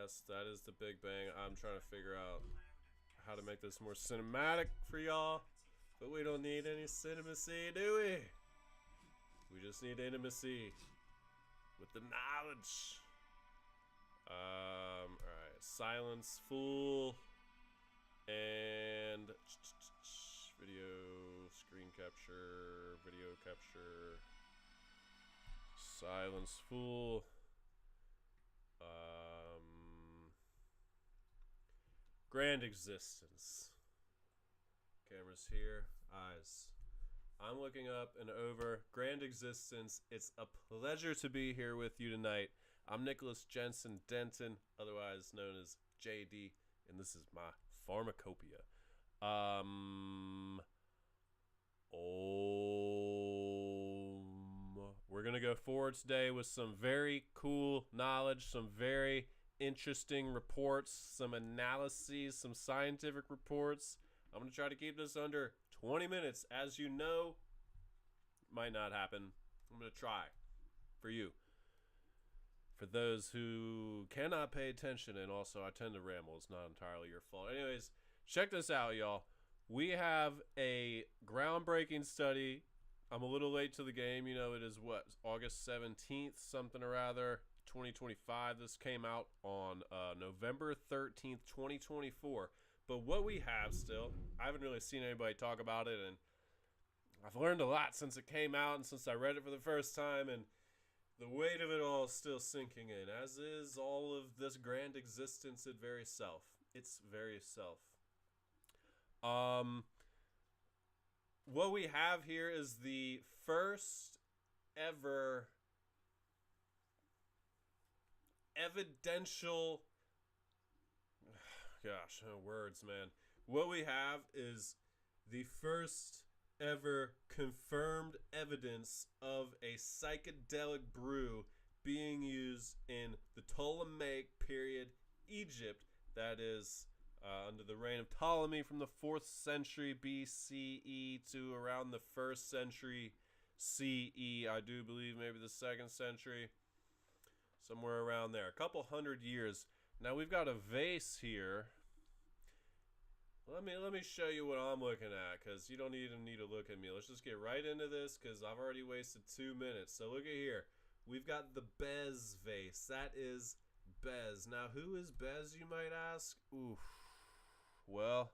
Yes, that is the Big Bang. I'm trying to figure out how to make this more cinematic for y'all. But we don't need any cinemacy, do we? We just need intimacy with the knowledge. Alright. Silence, full, and video, screen capture, video capture. Silence, full. Grand existence. Cameras here, eyes. I'm looking up and over. Grand existence. It's a pleasure to be here with you tonight. I'm Nicholas Jensen Denton, otherwise known as JD, and this is my pharmacopoeia. We're gonna go forward today with some very cool knowledge, some very interesting reports, some analyses, some scientific reports. I'm going to try to keep this under 20 minutes. As you know, might not happen. I'm going to try for you. For those who cannot pay attention, and also I tend to ramble, it's not entirely your fault. Anyways, check this out, y'all. We have a groundbreaking study. I'm a little late to the game. You know, it is what, August 17th, something or other. 2025. This came out on November 13th, 2024. But what we have still, I haven't really seen anybody talk about it, and I've learned a lot since it came out and since I read it for the first time, and the weight of it all is still sinking in, as is all of this grand existence its very self. Its very self. What we have here is the first ever evidential, gosh, no words, man. What we have is the first ever confirmed evidence of a psychedelic brew being used in the Ptolemaic period Egypt, that is under the reign of Ptolemy from the 4th century BCE to around the 1st century CE, I do believe maybe the 2nd century. Somewhere around there, a couple hundred years. Now we've got a vase here. Let me show you what I'm looking at, because you don't even need to look at me. Let's just get right into this, because I've already wasted 2 minutes. So look at here. We've got the BEZ vase. That is BEZ. Now who is BEZ, you might ask? Oof. Well,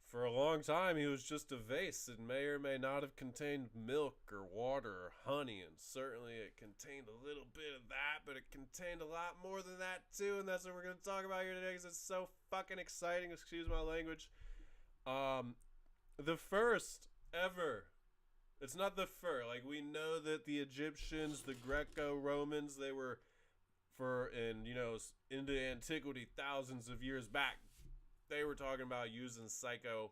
for a long time, he was just a vase. It may or may not have contained milk or water or honey, and certainly it contained a little bit of that, but it contained a lot more than that too, and that's what we're going to talk about here today, because it's so fucking exciting, excuse my language. The first ever, it's not the first, like we know that the Egyptians, the Greco-Romans, they were into antiquity thousands of years back, they were talking about using psychoactive,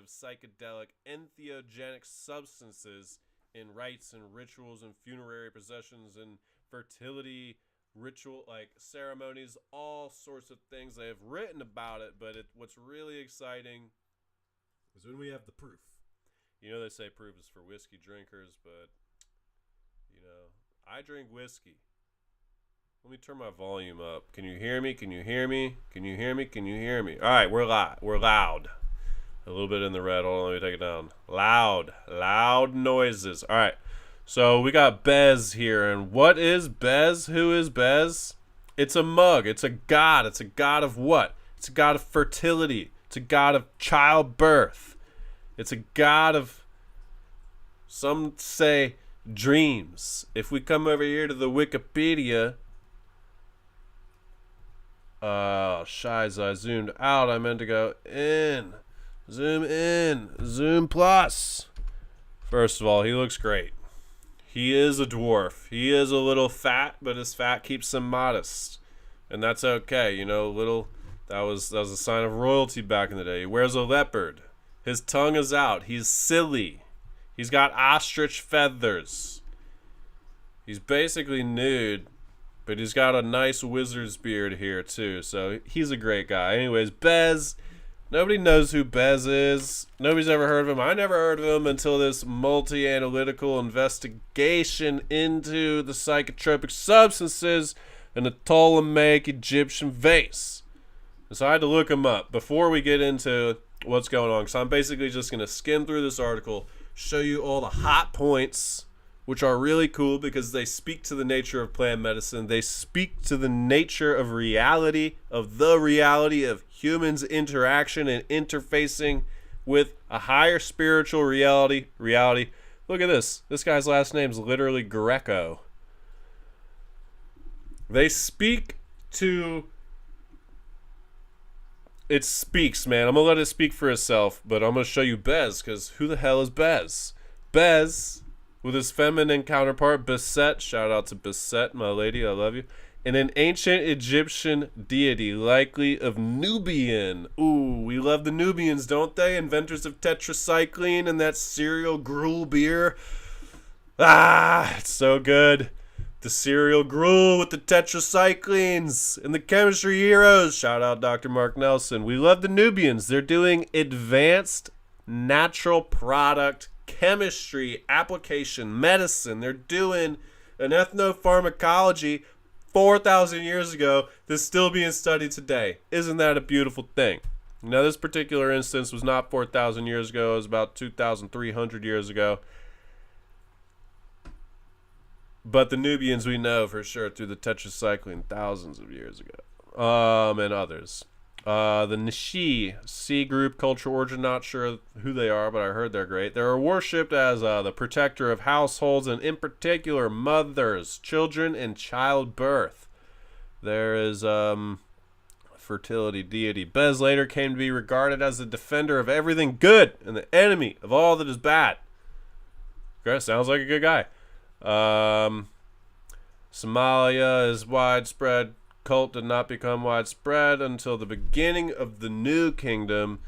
psychedelic, entheogenic substances in rites and rituals and funerary processions and fertility ritual, like ceremonies, all sorts of things. They have written about it, but what's really exciting is when we have the proof. You know, they say proof is for whiskey drinkers, but, you know, I drink whiskey. Let me turn my volume up. Can you hear me? Can you hear me? Can you hear me? Can you hear me? All right, we're loud. We're loud. A little bit in the red. Hold on, let me take it down. Loud noises. All right. So we got BEZ here, and what is BEZ? Who is BEZ? It's a mug. It's a god. It's a god of what? It's a god of fertility. It's a god of childbirth. It's a god of, some say, dreams. If we come over here to the Wikipedia. Shiza, I zoomed out. I meant to go in. Zoom plus. First of all, he looks great. He is a dwarf. He is a little fat, but his fat keeps him modest. And that's okay. You know, that was a sign of royalty back in the day. He wears a leopard. His tongue is out. He's silly. He's got ostrich feathers. He's basically nude. But he's got a nice wizard's beard here, too. So he's a great guy. Anyways, BEZ. Nobody knows who BEZ is. Nobody's ever heard of him. I never heard of him until this multi-analytical investigation into the psychotropic substances and the Ptolemaic Egyptian vase. So I had to look them up before we get into what's going on. So I'm basically just going to skim through this article, show you all the hot points, which are really cool because they speak to the nature of plant medicine. They speak to the nature of reality, of the reality of humans' interaction and interfacing with a higher spiritual reality. Look at this. This guy's last name's literally Greco. They speak to... It speaks, man. I'm going to let it speak for itself, but I'm going to show you BEZ, because who the hell is BEZ? BEZ, with his feminine counterpart, Beset, shout out to Beset, my lady, I love you, and an ancient Egyptian deity, likely of Nubian. Ooh, we love the Nubians, don't they? Inventors of tetracycline and that cereal gruel beer. Ah, it's so good. The cereal gruel with the tetracyclines and the chemistry heroes. Shout out Dr. Mark Nelson. We love the Nubians. They're doing advanced natural product chemistry, application, medicine. They're doing an ethnopharmacology 4,000 years ago that's still being studied today. Isn't that a beautiful thing? Now, this particular instance was not 4,000 years ago. It was about 2,300 years ago. But the Nubians we know for sure through the tetracycline thousands of years ago. And others. The Nishi, C group, culture origin, not sure who they are, but I heard they're great. They're worshipped as the protector of households and in particular mothers, children, and childbirth. There is fertility deity. BEZ later came to be regarded as the defender of everything good and the enemy of all that is bad. Okay, sounds like a good guy. Somalia is widespread. Cult did not become widespread until the beginning of the New Kingdom,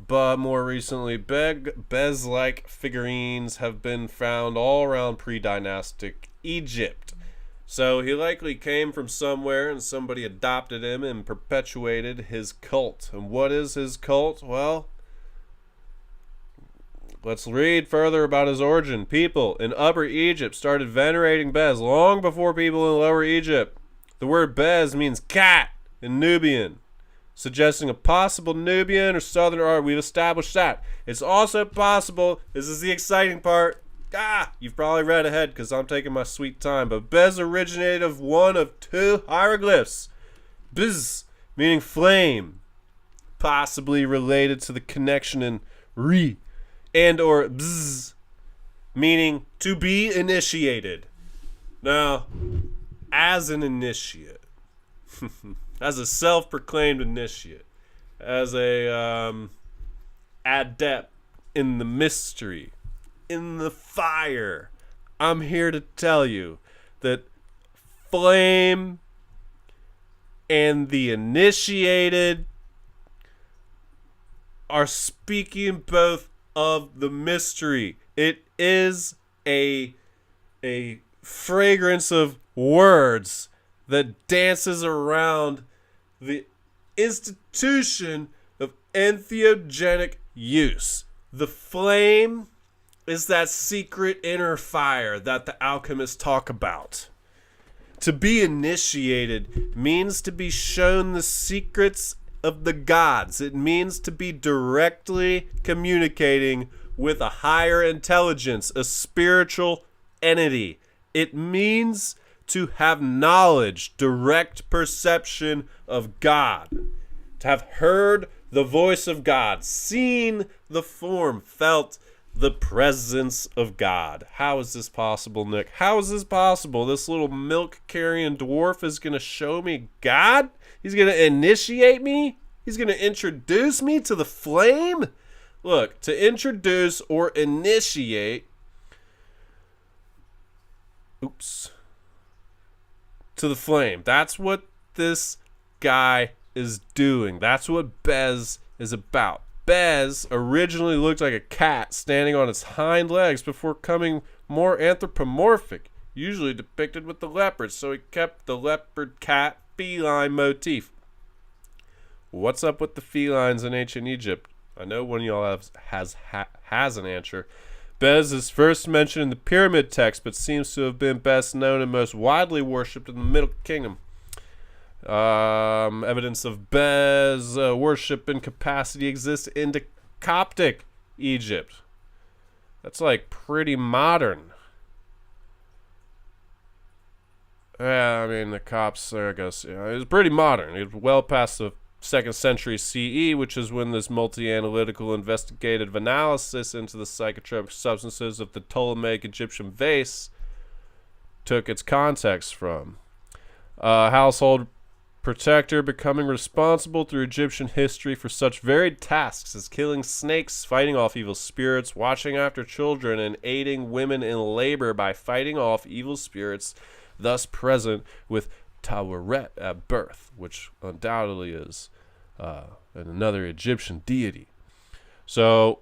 but more recently BEZ-like figurines have been found all around pre-dynastic Egypt. So he likely came from somewhere and somebody adopted him and perpetuated his cult. And what is his cult? Well, let's read further about his origin. People in Upper Egypt started venerating BEZ long before people in Lower Egypt. The word BEZ means cat in Nubian, suggesting a possible Nubian or Southern art. We've established that. It's also possible, this is the exciting part, you've probably read ahead because I'm taking my sweet time, but BEZ originated of one of two hieroglyphs. BZ, meaning flame, possibly related to the connection in re, and or bzz, meaning to be initiated. Now, as an initiate, as a self-proclaimed initiate, as a adept in the mystery, in the fire, I'm here to tell you that flame and the initiated are speaking both of the mystery. It is a fragrance of words that dances around the institution of entheogenic use. The flame is that secret inner fire that the alchemists talk about. To be initiated means to be shown the secrets of the gods. It means to be directly communicating with a higher intelligence, a spiritual entity. It means to have knowledge, direct perception of God, to have heard the voice of God, seen the form, felt the presence of God. How is this possible, Nick? How is this possible? This little milk-carrying dwarf is going to show me God? He's going to initiate me? He's going to introduce me to the flame? Look, to introduce or initiate, to the flame. That's what this guy is doing. That's what BEZ is about. BEZ originally looked like a cat standing on its hind legs before becoming more anthropomorphic, usually depicted with the leopard, so he kept the leopard cat feline motif. What's up with the felines in ancient Egypt? I know one of y'all has an answer. BEZ is first mentioned in the pyramid text, but seems to have been best known and most widely worshipped in the Middle Kingdom. Evidence of BEZ worship and capacity exists in Coptic Egypt. That's like pretty modern. Yeah, I mean, the Copts, I guess, it was pretty modern. It was well past the 2nd century CE, which is when this multi-analytical investigative analysis into the psychotropic substances of the Ptolemaic Egyptian vase took its context from. Household protector becoming responsible through Egyptian history for such varied tasks as killing snakes, fighting off evil spirits, watching after children, and aiding women in labor by fighting off evil spirits thus present with Taweret at birth, which undoubtedly is another Egyptian deity. So,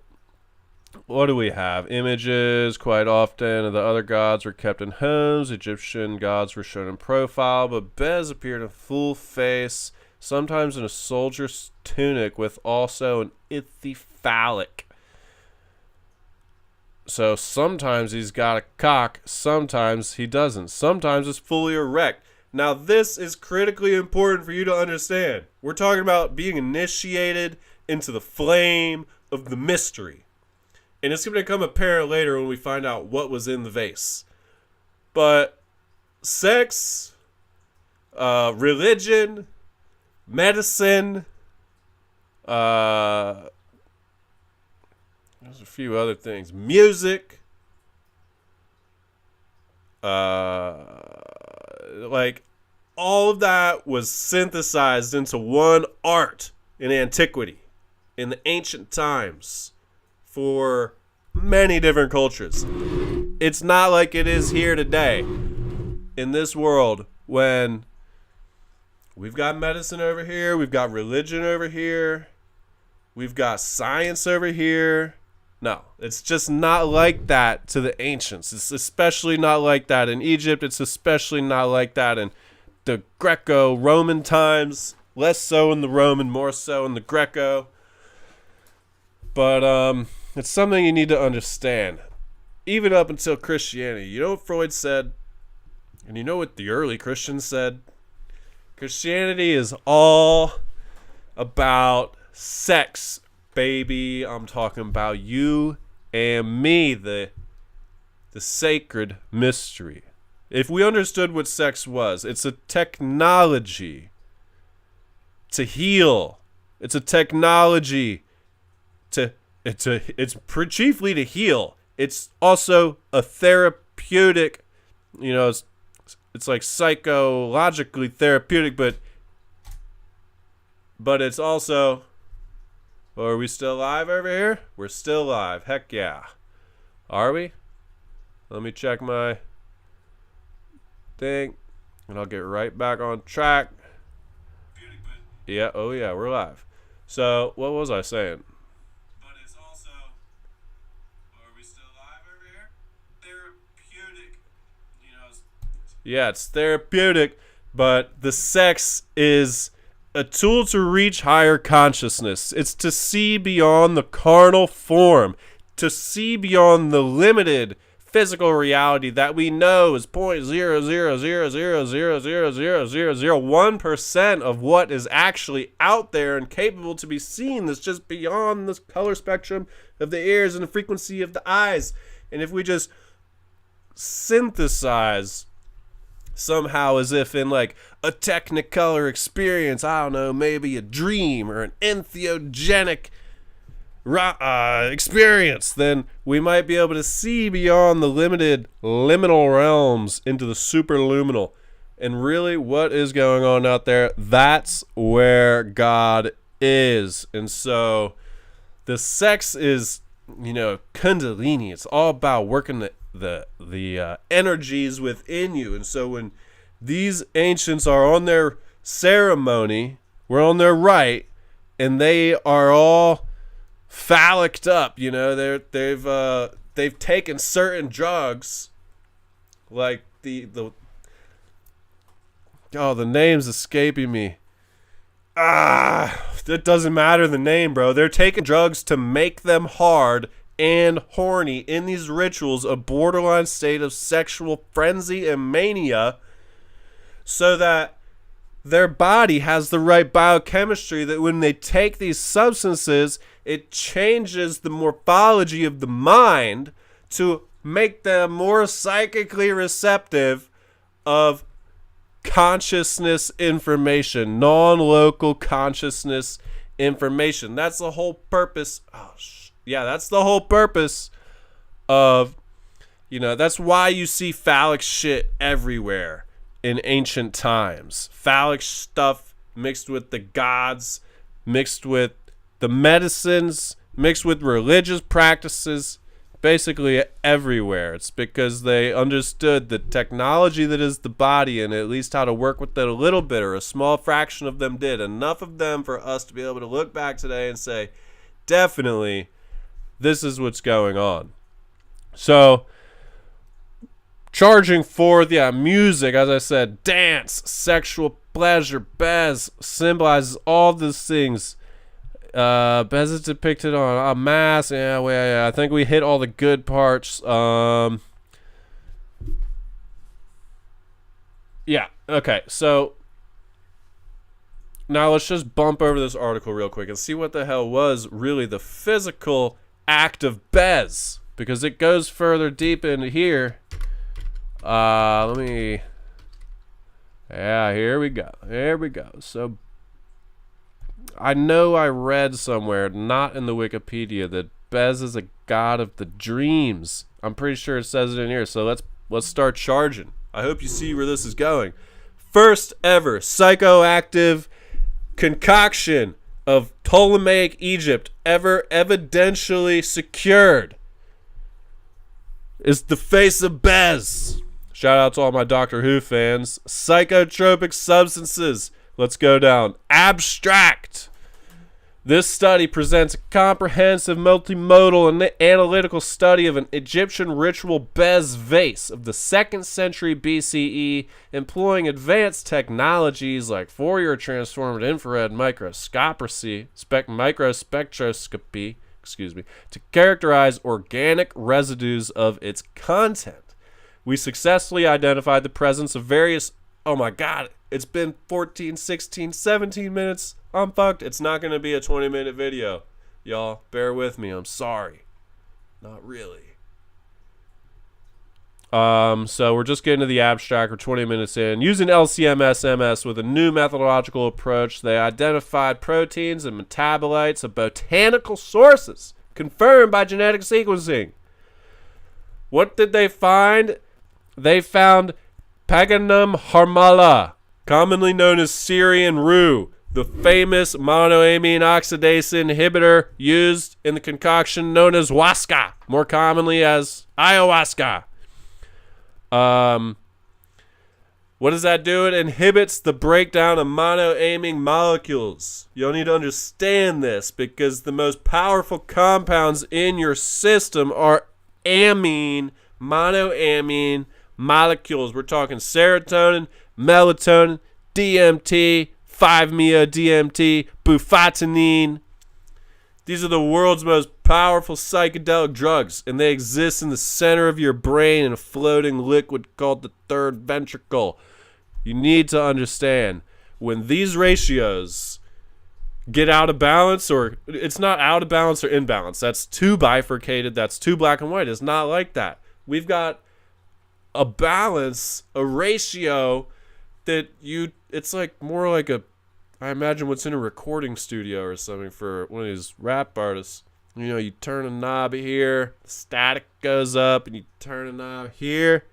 what do we have? Images, quite often, of the other gods were kept in homes. Egyptian gods were shown in profile, but BEZ appeared in full face, sometimes in a soldier's tunic with also an ithyphallic. So sometimes he's got a cock, sometimes he doesn't. Sometimes it's fully erect. Now this is critically important for you to understand. We're talking about being initiated into the flame of the mystery. And it's going to become apparent later when we find out what was in the vase. But sex, religion, medicine, there's a few other things. Music. Like, all of that was synthesized into one art in antiquity, in the ancient times, for many different cultures. It's not like it is here today, in this world, when we've got medicine over here, we've got religion over here, we've got science over here. No, it's just not like that to the ancients. It's especially not like that in Egypt. It's especially not like that in the Greco-Roman times. Less so in the Roman, more so in the Greco. But it's something you need to understand. Even up until Christianity. You know what Freud said? And you know what the early Christians said? Christianity is all about sex, baby. I'm talking about you and me, the sacred mystery. If we understood what sex was, it's a technology to heal. It's a technology it's chiefly to heal. It's also a therapeutic, it's like psychologically therapeutic, but it's also, are we still alive over here? We're still alive. Heck yeah. Are we? Let me check my thing, and I'll get right back on track. Yeah, oh yeah, we're live. So, what was I saying? But it's also, are we still alive over here? Therapeutic. Yeah, it's therapeutic, but the sex is a tool to reach higher consciousness. It's to see beyond the carnal form, to see beyond the limited physical reality that we know is 0.00000000001% of what is actually out there and capable to be seen. That's just beyond the color spectrum of the ears and the frequency of the eyes. And if we just synthesize somehow, as if in like a technicolor experience, I don't know, maybe a dream or an entheogenic experience, then we might be able to see beyond the limited liminal realms into the superluminal. And really, what is going on out there? That's where God is. And so the sex is, kundalini. It's all about working the energies within you. And so when these ancients are on their ceremony, we're on their rite, and they are all phalliced up, they've taken certain drugs, like the name's escaping me. It doesn't matter the name, bro. They're taking drugs to make them hard and horny in these rituals, a borderline state of sexual frenzy and mania, so that their body has the right biochemistry that when they take these substances, it changes the morphology of the mind to make them more psychically receptive of consciousness information, non-local consciousness information. That's the whole purpose. That's the whole purpose of, that's why you see phallic shit everywhere in ancient times. Phallic stuff mixed with the gods, mixed with the medicines, mixed with religious practices, basically everywhere. It's because they understood the technology that is the body and at least how to work with it a little bit, or a small fraction of them did. Enough of them for us to be able to look back today and say, definitely, this is what's going on. So, charging forth, music, as I said, dance, sexual pleasure, BEZ symbolizes all these things. BEZ is depicted on a mass. I think we hit all the good parts. Okay. So now let's just bump over this article real quick and see what the hell was really the physical act of BEZ, because it goes further deep into here. Here we go. There we go. So I know I read somewhere, not in the Wikipedia, that BEZ is a god of the dreams. I'm pretty sure it says it in here, so let's start charging. I hope you see where this is going. First ever psychoactive concoction of Ptolemaic Egypt ever evidentially secured is the face of BEZ. Shout out to all my Doctor Who fans. Psychotropic substances. Let's go down. Abstract. This study presents a comprehensive, multimodal, and analytical study of an Egyptian ritual BEZ vase of the 2nd century BCE, employing advanced technologies like Fourier transformed infrared microscopy, to characterize organic residues of its content. We successfully identified the presence of various... Oh my God, it's been 14, 16, 17 minutes. I'm fucked. It's not going to be a 20-minute video. Y'all, bear with me. I'm sorry. Not really. So we're just getting to the abstract. We're 20 minutes in. Using LCMS-MS with a new methodological approach, they identified proteins and metabolites of botanical sources confirmed by genetic sequencing. What did they find? They found peganum harmala, commonly known as Syrian rue, the famous monoamine oxidase inhibitor used in the concoction known as huasca, more commonly as ayahuasca. What does that do? It inhibits the breakdown of monoamine molecules. You'll need to understand this because the most powerful compounds in your system are monoamine molecules. We're talking serotonin, melatonin, DMT, 5-MeO-DMT, bufotenine. These are the world's most powerful psychedelic drugs, and they exist in the center of your brain in a floating liquid called the third ventricle. You need to understand, when these ratios get out of balance, or it's not out of balance or in balance, that's too bifurcated, that's too black and white. It's not like that. We've got a balance, a ratio that it's like more like I imagine what's in a recording studio or something for one of these rap artists. You turn a knob here, the static goes up, and you turn a knob here,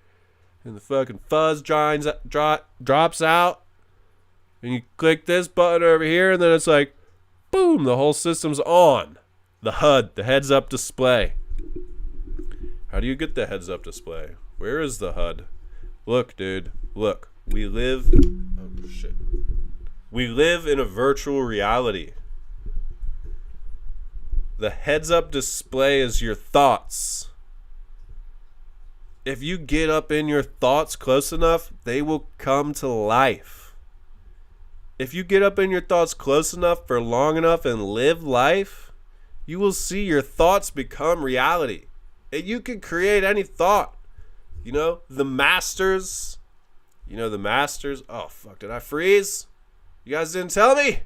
and the fucking fuzz drops out, and you click this button over here, and then it's like, boom, the whole system's on. The HUD, the heads-up display. How do you get the heads-up display? Where is the HUD? Look, dude. Look. We live in a virtual reality. The heads-up display is your thoughts. If you get up in your thoughts close enough, they will come to life. If you get up in your thoughts close enough for long enough and live life, you will see your thoughts become reality. And you can create any thought. The masters. Oh, fuck. Did I freeze? You guys didn't tell me?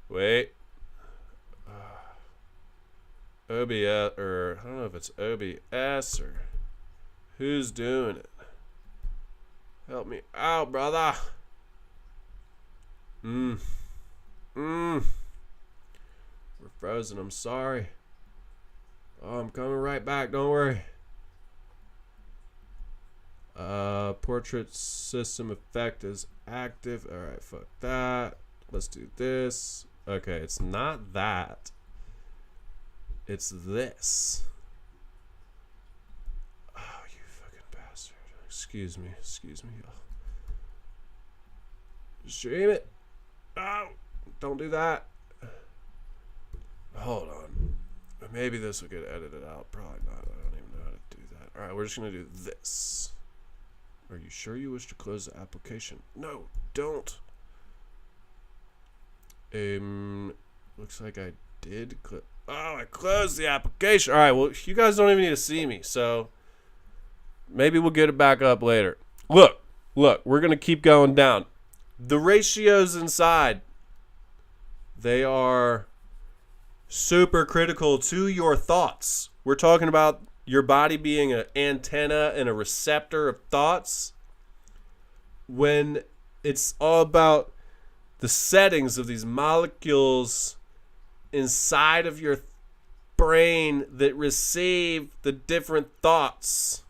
Wait. OBS, or I don't know if it's OBS or who's doing it. Help me out, brother. We're frozen. I'm sorry. Oh, I'm coming right back. Don't worry. Portrait system effect is active. All right, fuck that. Let's do this. Okay, it's not that. It's this. Oh, you fucking bastard. Excuse me, y'all. Stream it. Oh, don't do that. Hold on. Maybe this will get edited out. Probably not. I don't even know how to do that. Alright, we're just going to do this. Are you sure you wish to close the application? No, don't. Looks like I did click. Oh, I closed the application. Alright, well, you guys don't even need to see me, so maybe we'll get it back up later. Look, we're going to keep going down. The ratios inside, they are super critical to your thoughts. We're talking about your body being an antenna and a receptor of thoughts. When it's all about the settings of these molecules inside of your brain that receive the different thoughts.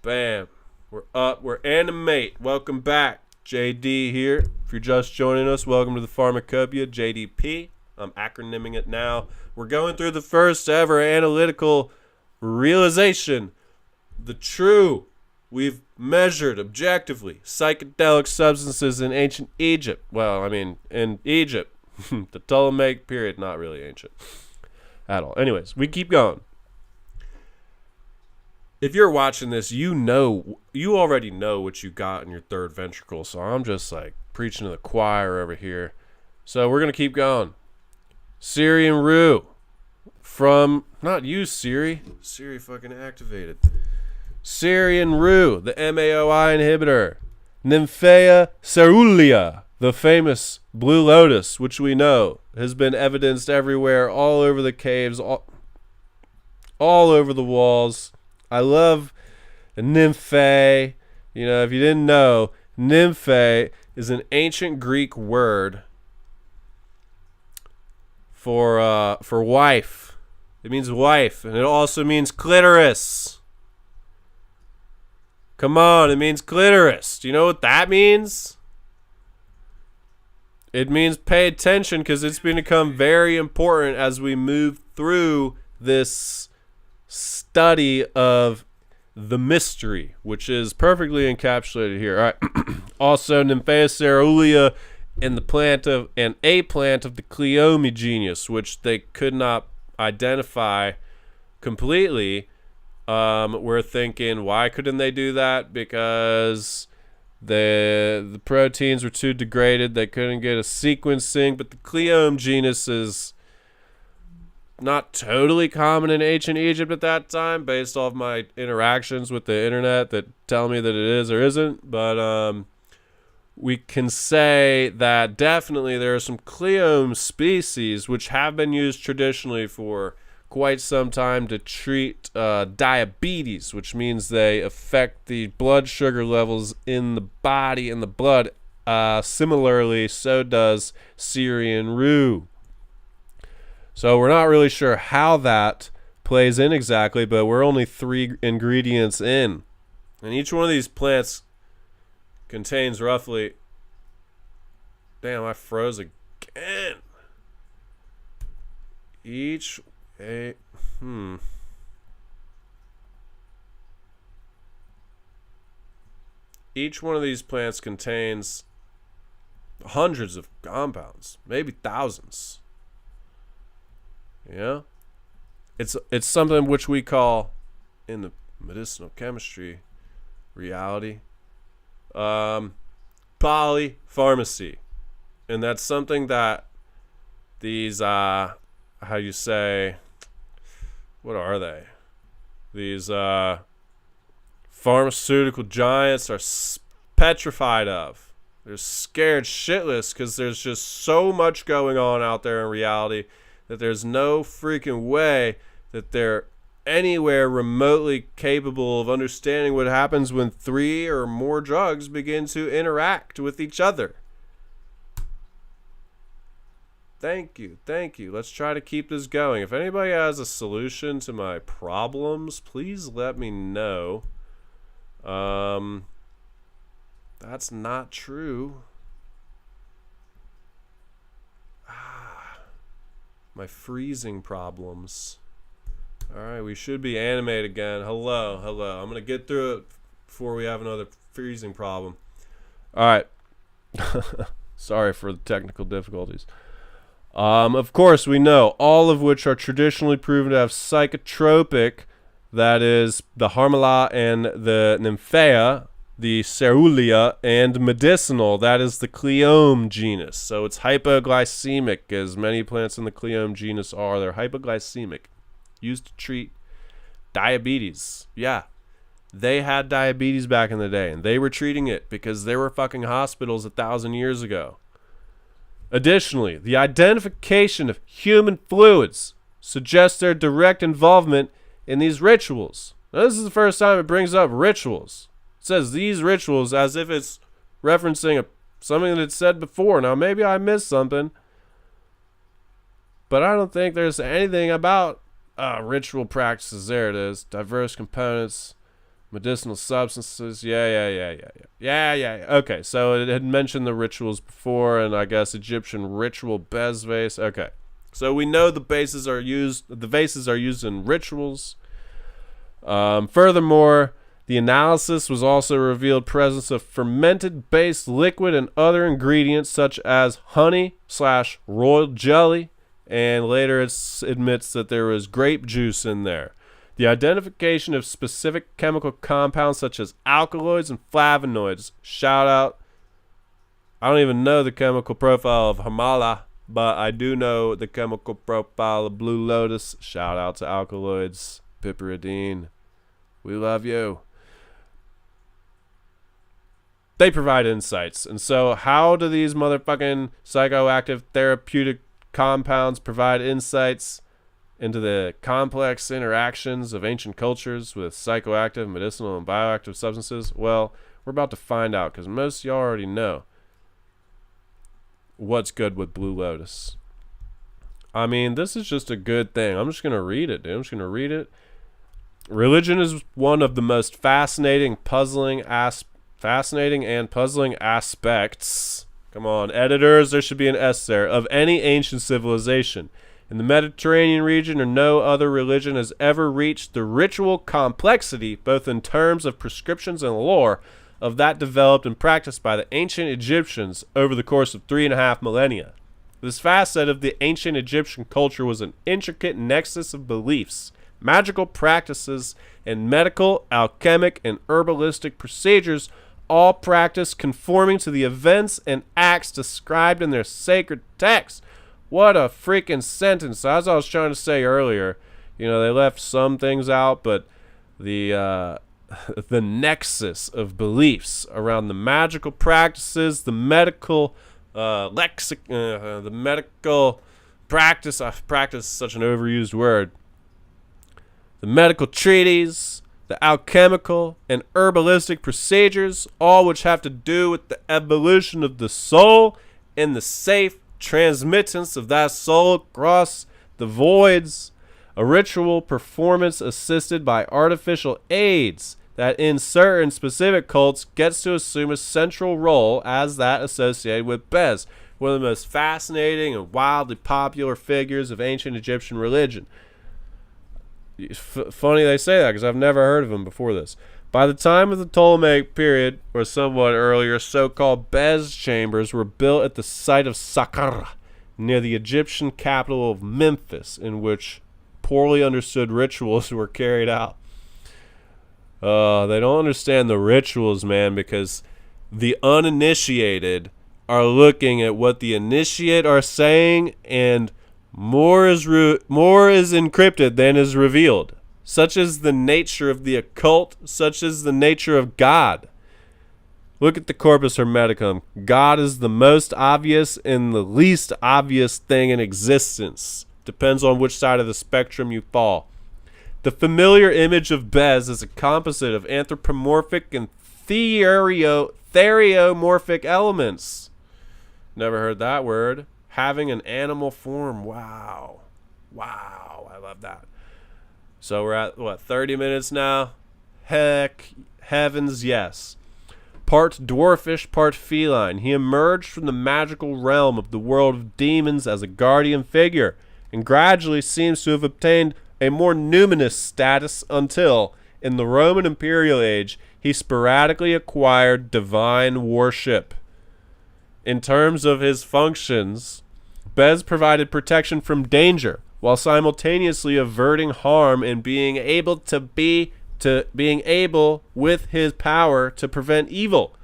Bam. We're up. We're animate. Welcome back. JD here. If you're just joining us, welcome to the Pharmacopoeia, JDP. I'm acronyming it now. We're going through the first ever analytical realization. The true, we've measured objectively psychedelic substances in ancient Egypt. Well, I mean, in Egypt. The Ptolemaic period, not really ancient at all. Anyways, we keep going. If you're watching this, you already know what you got in your third ventricle. So I'm just like preaching to the choir over here. So we're going to keep going. Syrian rue from, not you, Siri. Siri fucking activated. Syrian rue, the MAOI inhibitor. Nymphaea caerulea, the famous blue lotus, which we know has been evidenced everywhere, all over the caves, all over the walls. I love nymphaea. You know, if you didn't know, nymphaea is an ancient Greek word for wife. It means wife, and it also means clitoris. Come on, it means clitoris. Do you know what that means? It means pay attention, because it's going to become very important as we move through this study of the mystery, which is perfectly encapsulated here. All right. Also, Nymphaea caerulea and a plant of the Cleome genus, which they could not identify completely. We're thinking, why couldn't they do that? Because the proteins were too degraded. They couldn't get a sequencing. But the Cleome genus is not totally common in ancient Egypt at that time, based off my interactions with the internet that tell me that it is or isn't. But we can say that definitely there are some Cleome species which have been used traditionally for quite some time to treat diabetes, which means they affect the blood sugar levels in the body and the blood. Similarly, so does Syrian rue. So we're not really sure how that plays in exactly, but we're only 3 ingredients in. And each one of these plants contains roughly... Damn, I froze again. Each one of these plants contains hundreds of compounds, maybe thousands. Yeah, it's something which we call, in the medicinal chemistry reality, polypharmacy, and that's something that these how you say, what are they? These pharmaceutical giants are petrified of. They're scared shitless because there's just so much going on out there in reality that there's no freaking way that they're anywhere remotely capable of understanding what happens when 3 or more drugs begin to interact with each other. Thank you. Let's try to keep this going. If anybody has a solution to my problems, please let me know. That's not true. My freezing problems. Alright, we should be animated again. Hello. I'm going to get through it before we have another freezing problem. Alright. Sorry for the technical difficulties. Of course, we know, all of which are traditionally proven to have psychotropic, that is, the harmala and the nymphaea, the caerulea, and medicinal, that is the cleome genus. So it's hypoglycemic, as many plants in the cleome genus are. They're hypoglycemic, used to treat diabetes. Yeah, they had diabetes back in the day, and they were treating it because there were fucking hospitals 1,000 years ago. Additionally, the identification of human fluids suggests their direct involvement in these rituals. Now, this is the first time it brings up rituals. It says these rituals as if it's referencing something that it said before. Now, maybe I missed something, but I don't think there's anything about ritual practices. There it is. Diverse components, medicinal substances. Yeah. Okay, so it had mentioned the rituals before, and I guess Egyptian ritual BEZ. Okay, so we know the vases are used in rituals. Furthermore, the analysis was also revealed presence of fermented based liquid and other ingredients such as honey/royal jelly, and later it admits that there was grape juice in there. The identification of specific chemical compounds such as alkaloids and flavonoids. Shout out. I don't even know the chemical profile of harmala, but I do know the chemical profile of blue lotus. Shout out to alkaloids. Piperidine. We love you. They provide insights. And so how do these motherfucking psychoactive therapeutic compounds provide insights into the complex interactions of ancient cultures with psychoactive, medicinal, and bioactive substances? Well, we're about to find out, because most of y'all already know what's good with blue lotus. I mean, this is just a good thing. I'm just going to read it, dude. I'm just going to read it. Religion is one of the most fascinating and puzzling aspects. Come on, editors, there should be an S there. Of any ancient civilization. In the Mediterranean region, or no other religion has ever reached the ritual complexity, both in terms of prescriptions and lore, of that developed and practiced by the ancient Egyptians over the course of 3.5 millennia. This facet of the ancient Egyptian culture was an intricate nexus of beliefs, magical practices, and medical, alchemic, and herbalistic procedures, all practiced conforming to the events and acts described in their sacred texts. What a freaking sentence. As I was trying to say earlier, they left some things out, but the nexus of beliefs around the magical practices, the medical the medical practice. Practice is such an overused word. The medical treaties, the alchemical and herbalistic procedures, all which have to do with the evolution of the soul and the safe transmittance of that soul across the voids. A ritual performance assisted by artificial aids that in certain specific cults gets to assume a central role as that associated with BEZ, one of the most fascinating and wildly popular figures of ancient Egyptian religion. Funny they say that, because I've never heard of him before this. By the time of the Ptolemaic period, or somewhat earlier, so-called BEZ chambers were built at the site of Saqqara, near the Egyptian capital of Memphis, in which poorly understood rituals were carried out. They don't understand the rituals, man, because the uninitiated are looking at what the initiate are saying, and more is encrypted than is revealed. Such is the nature of the occult, such is the nature of God. Look at the corpus hermeticum. God is the most obvious and the least obvious thing in existence. Depends on which side of the spectrum you fall. The familiar image of BEZ is a composite of anthropomorphic and theriomorphic elements. Never heard that word. Having an animal form. Wow. I love that. So we're at, 30 minutes now? Heck, heavens, yes. Part dwarfish, part feline. He emerged from the magical realm of the world of demons as a guardian figure, and gradually seems to have obtained a more numinous status until, in the Roman imperial age, he sporadically acquired divine worship. In terms of his functions, BEZ provided protection from danger, while simultaneously averting harm and being able with his power to prevent evil.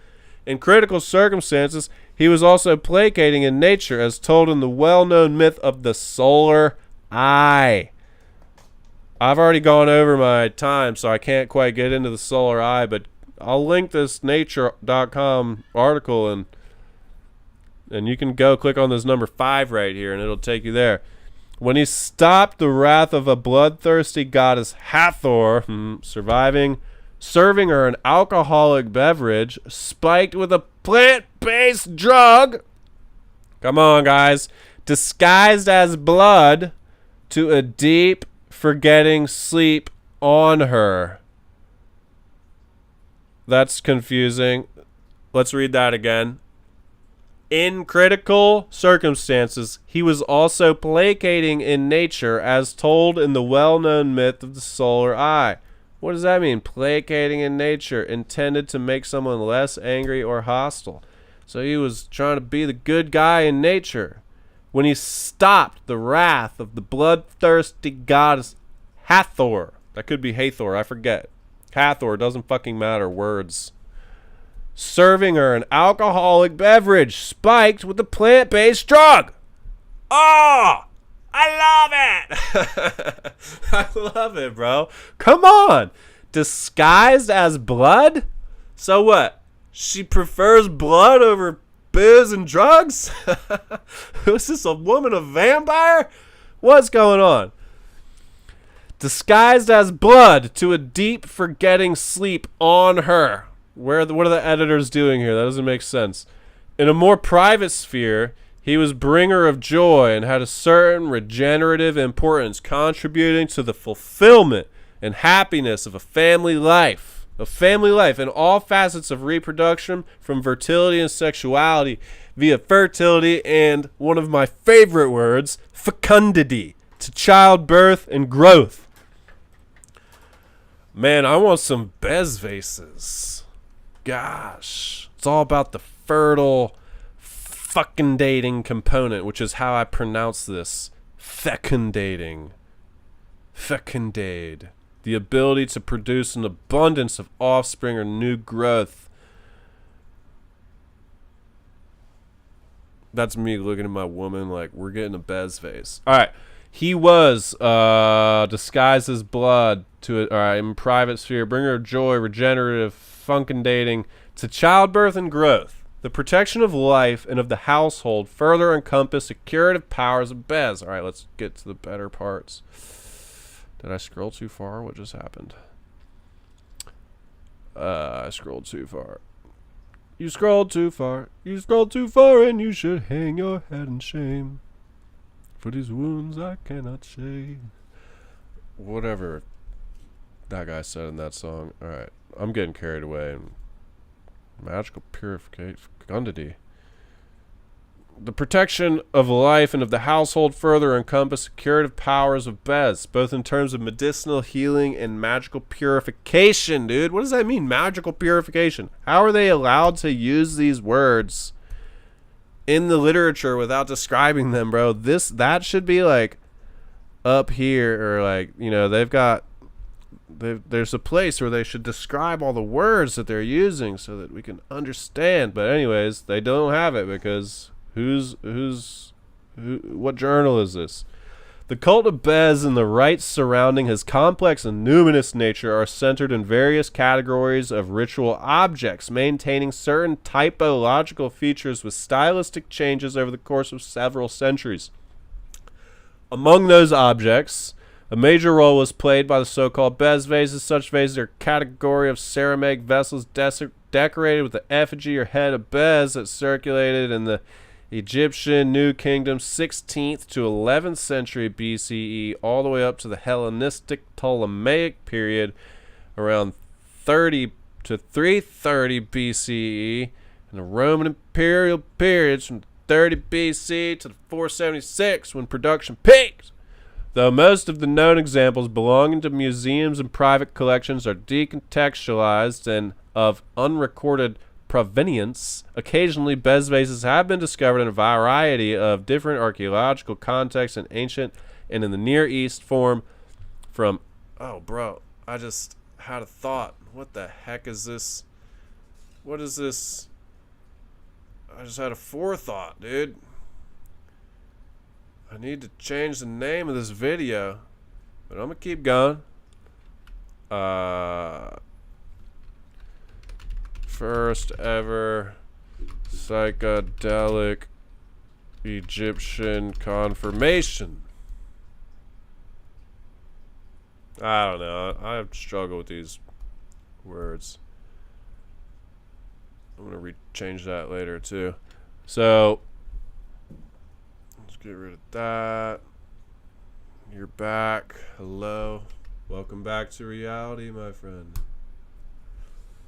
In critical circumstances, he was also placating in nature, as told in the well-known myth of the solar eye. I've already gone over my time, so I can't quite get into the solar eye, but I'll link this nature.com article, and you can go click on this number 5 right here, and it'll take you there. When he stopped the wrath of a bloodthirsty goddess Hathor, serving her an alcoholic beverage spiked with a plant-based drug, come on guys, disguised as blood, to a deep, forgetting sleep on her. That's confusing. Let's read that again. In critical circumstances, he was also placating in nature, as told in the well-known myth of the solar eye. What does that mean? Placating in nature, intended to make someone less angry or hostile. So he was trying to be the good guy in nature. When he stopped the wrath of the bloodthirsty goddess Hathor. That could be Hathor, I forget. Hathor, doesn't fucking matter, words. Serving her an alcoholic beverage spiked with a plant-based drug. Oh, I love it. I love it, bro. Come on. Disguised as blood? So what? She prefers blood over booze and drugs? Is this a woman, a vampire? What's going on? Disguised as blood to a deep forgetting sleep on her. What are the editors doing here? That doesn't make sense. In a more private sphere, he was bringer of joy and had a certain regenerative importance, contributing to the fulfillment and happiness of a family life. In all facets of reproduction, from fertility and sexuality, via fertility and, one of my favorite words, fecundity, to childbirth and growth. Man, I want some BEZ vases. Gosh, it's all about the fertile fecundating component, which is how I pronounce this. Fecundate. The ability to produce an abundance of offspring or new growth. That's me looking at my woman like, we're getting a BEZ vase. All right. He was disguised as blood to in private sphere, bringer of joy, regenerative, fecundating, to childbirth and growth. The protection of life and of the household further encompass the curative powers of BEZ. All right, let's get to the better parts. Did I scroll too far? What just happened? I scrolled too far. You scrolled too far. You scrolled too far, and you should hang your head in shame. For these wounds I cannot shade. Whatever that guy said in that song. Alright, I'm getting carried away. Magical purification, fecundity. The protection of life and of the household further encompass the curative powers of BEZ, both in terms of medicinal healing and magical purification, dude. What does that mean, magical purification? How are they allowed to use these words in the literature without describing them, bro? That should be like up here, or like, you know, they've got there's a place where they should describe all the words that they're using so that we can understand. But anyways, they don't have it because what journal is this? The cult of BEZ and the rites surrounding his complex and numinous nature are centered in various categories of ritual objects, maintaining certain typological features with stylistic changes over the course of several centuries. Among those objects, a major role was played by the so-called BEZ vases. Such vases are a category of ceramic vessels decorated with the effigy or head of BEZ that circulated in the Egyptian New Kingdom 16th to 11th century BCE all the way up to the Hellenistic Ptolemaic period around 30 to 330 BCE and the Roman imperial periods from 30 BC to 476 when production peaked. Though most of the known examples belonging to museums and private collections are decontextualized and of unrecorded provenience, occasionally BEZ vases have been discovered in a variety of different archaeological contexts in ancient and in the Near East from oh bro, I just had a thought. What the heck is this? What is this? I just had a forethought, dude. I need to change the name of this video, but I'm gonna keep going. First ever psychedelic Egyptian confirmation. I don't know. I struggle with these words. I'm going to change that later too. So, let's get rid of that. You're back. Hello. Welcome back to reality, my friend.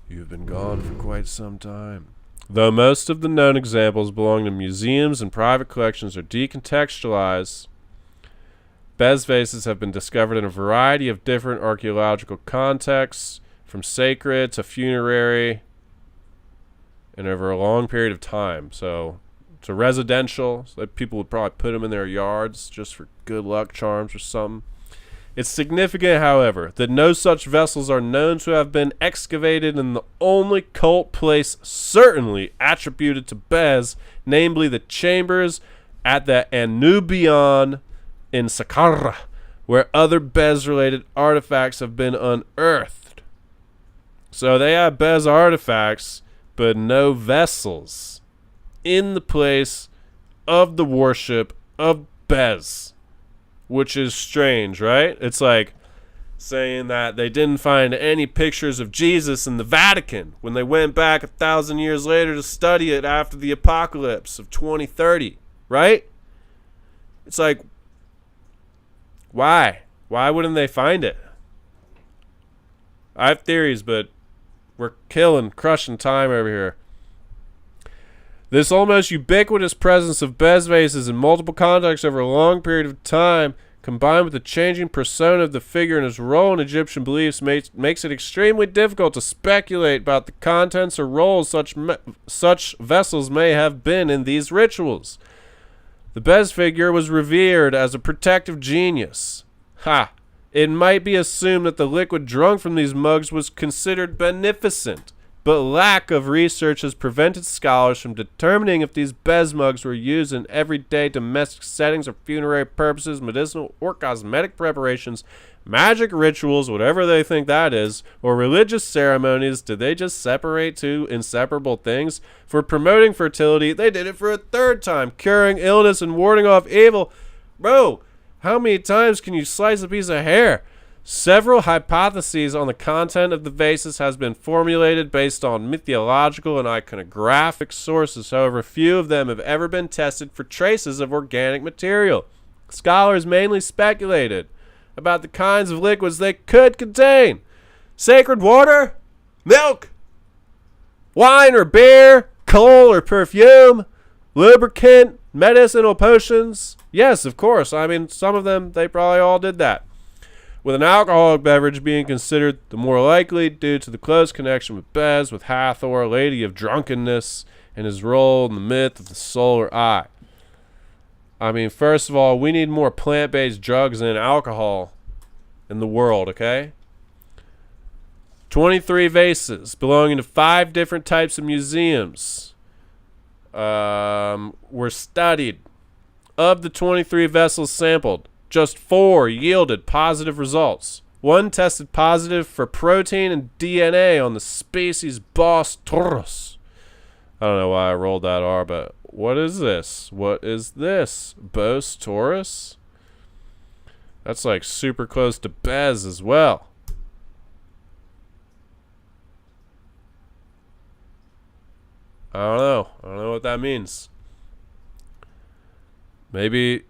You've been gone for quite some time. Though most of the known examples belong to museums and private collections are decontextualized, BEZ vases have been discovered in a variety of different archaeological contexts, from sacred to funerary, and over a long period of time. So it's a residential, so that people would probably put them in their yards just for good luck charms or something. It's significant, however, that no such vessels are known to have been excavated in the only cult place certainly attributed to BEZ, namely the chambers at the Anubion in Saqqara, where other BEZ-related artifacts have been unearthed. So they have BEZ artifacts, but no vessels in the place of the worship of BEZ. Which is strange, right? It's like saying that they didn't find any pictures of Jesus in the Vatican when they went back 1,000 years later to study it after the apocalypse of 2030, right? It's like, why? Why wouldn't they find it? I have theories, but we're crushing time over here. This almost ubiquitous presence of BEZ vases in multiple contexts over a long period of time, combined with the changing persona of the figure and his role in Egyptian beliefs, makes it extremely difficult to speculate about the contents or roles such vessels may have been in these rituals. The BEZ figure was revered as a protective genius. It might be assumed that the liquid drunk from these mugs was considered beneficent, but lack of research has prevented scholars from determining if these BEZ mugs were used in everyday domestic settings or funerary purposes, medicinal or cosmetic preparations, magic rituals, whatever they think that is, or religious ceremonies. Did they just separate two inseparable things? For promoting fertility, they did it for a third time, curing illness and warding off evil. Bro, how many times can you slice a piece of hair? Several hypotheses on the content of the vases has been formulated based on mythological and iconographic sources. However, few of them have ever been tested for traces of organic material. Scholars mainly speculated about the kinds of liquids they could contain. Sacred water? Milk? Wine or beer? Coal or perfume? Lubricant? Medicinal potions? Yes, of course. I mean, some of them, they probably all did that. With an alcoholic beverage being considered the more likely due to the close connection with BEZ, with Hathor, Lady of Drunkenness, and his role in the myth of the solar eye. I mean, first of all, we need more plant-based drugs and alcohol in the world, okay? 23 vases belonging to 5 different types of museums were studied. Of the 23 vessels sampled, just 4 yielded positive results. 1 tested positive for protein and DNA on the species Bos taurus. I don't know why I rolled that R, but what is this? What is this? Bos taurus? That's like super close to BEZ as well. I don't know. I don't know what that means. Maybe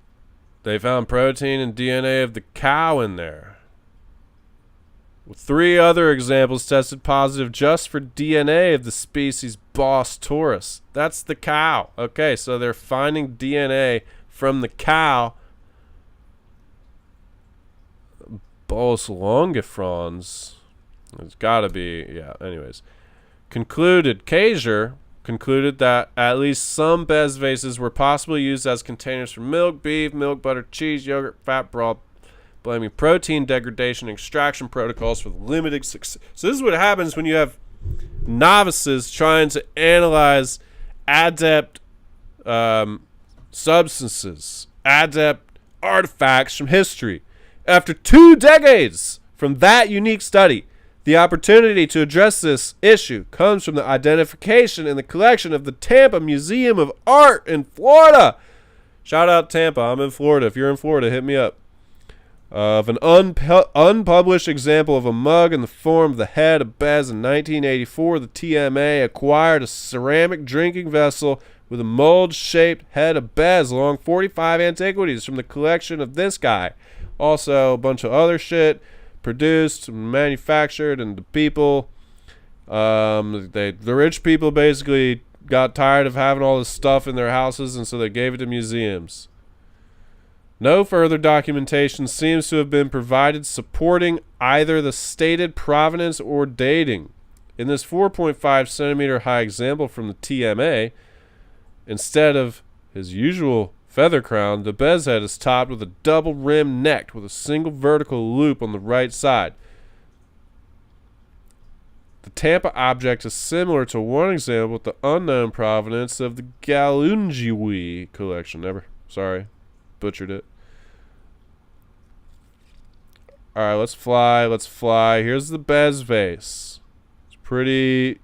they found protein and DNA of the cow in there. 3 other examples tested positive just for DNA of the species Bos taurus. That's the cow. Okay, so they're finding DNA from the cow. Bos longifrons. It's got to be, yeah, anyways. Kaiser concluded that at least some BEZ vases were possibly used as containers for milk, beef, milk, butter, cheese, yogurt, fat, broth, blaming protein degradation and extraction protocols for limited success. So this is what happens when you have novices trying to analyze adept substances, adept artifacts from history. After 2 decades from that unique study, the opportunity to address this issue comes from the identification in the collection of the Tampa Museum of Art in Florida. Shout out Tampa. I'm in Florida. If you're in Florida, hit me up. Of an unpublished example of a mug in the form of the head of BEZ in 1984, the TMA acquired a ceramic drinking vessel with a mold-shaped head of BEZ along 45 antiquities from the collection of this guy. Also, a bunch of other shit produced, manufactured, and the people, the rich people basically got tired of having all this stuff in their houses, and so they gave it to museums. No further documentation seems to have been provided supporting either the stated provenance or dating. In this 4.5 centimeter high example from the TMA, instead of his usual feather crown, the BEZ head is topped with a double rim neck with a single vertical loop on the right side. The Tampa object is similar to one example with the unknown provenance of the Galungiwi collection. Butchered it. Alright, let's fly. Here's the BEZ vase. It's pretty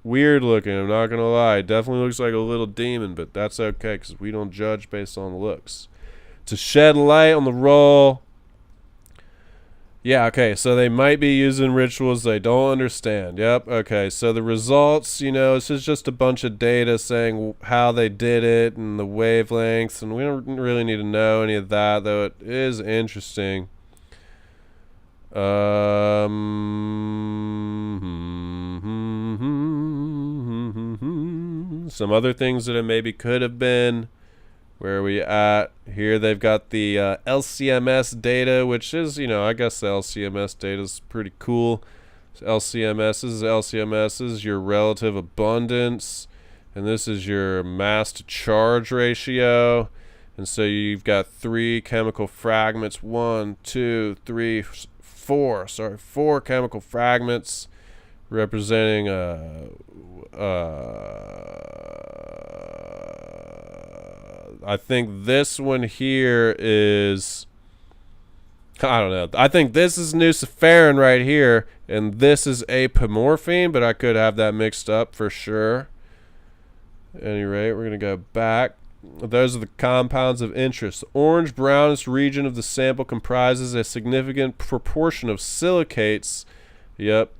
weird looking, I'm not gonna lie. It definitely looks like a little demon, but that's okay because we don't judge based on the looks. To shed light on the role. Yeah, okay, so they might be using rituals they don't understand. Yep, okay, so the results, this is just a bunch of data saying how they did it and the wavelengths, and we don't really need to know any of that, though it is interesting. Some other things that it maybe could have been. Where are we at? Here they've got the LCMS data, which is, I guess the LCMS data is pretty cool. So LCMS is your relative abundance, and this is your mass to charge ratio. And so you've got 3 chemical fragments, 4 chemical fragments representing I think this one here is, I don't know. I think this is nuciferin right here, and this is apomorphine, but I could have that mixed up for sure. At any rate, we're going to go back. Those are the compounds of interest. The orange-brownish region of the sample comprises a significant proportion of silicates. Yep.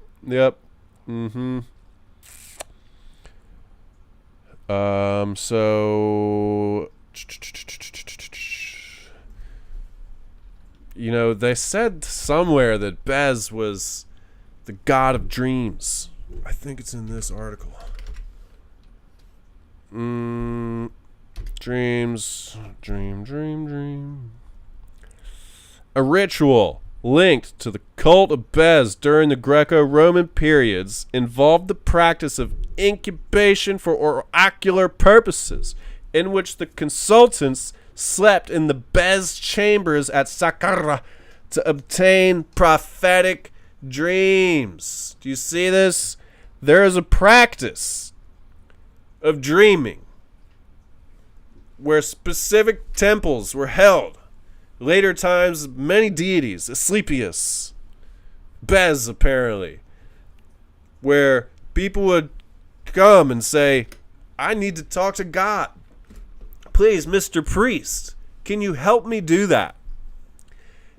So they said somewhere that BEZ was the god of dreams. I think it's in this article. Dreams. Dream. A ritual linked to the cult of BEZ during the Greco-Roman periods involved the practice of incubation for oracular purposes, in which the consultants slept in the BEZ chambers at Saqqara to obtain prophetic dreams. Do you see this? There is a practice of dreaming where specific temples were held. Later times, many deities, Asclepius, BEZ apparently, where people would come and say, I need to talk to God. Please, Mr. Priest, can you help me do that?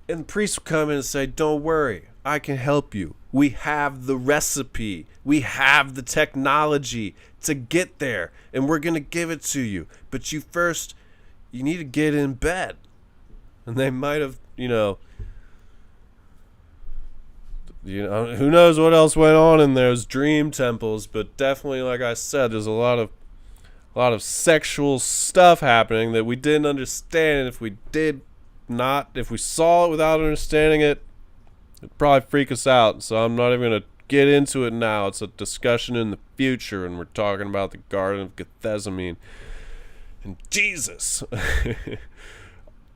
And the priest would come in and say, don't worry, I can help you. We have the recipe. We have the technology to get there, and we're going to give it to you. But you need to get in bed. And they might have, who knows what else went on in those dream temples, but definitely, like I said, there's a lot of sexual stuff happening that we didn't understand, and if we saw it without understanding it, it'd probably freak us out. So I'm not even going to get into it now. It's a discussion in the future, and we're talking about the Garden of Gethsemane. And Jesus.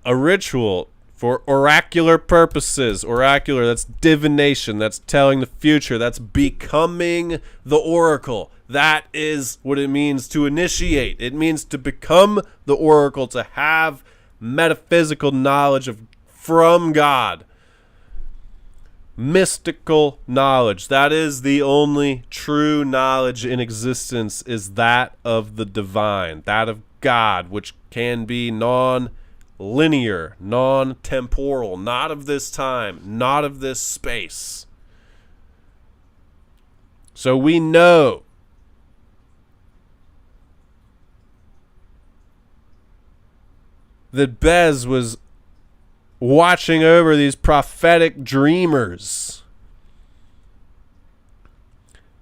A ritual for oracular purposes. Oracular, that's divination. That's telling the future. That's becoming the oracle. That is what it means to initiate. It means to become the oracle, to have metaphysical knowledge from God. Mystical knowledge. That is the only true knowledge in existence, is that of the divine, that of God, which can be non-linear, non-temporal, not of this time, not of this space. So we know that BEZ was watching over these prophetic dreamers.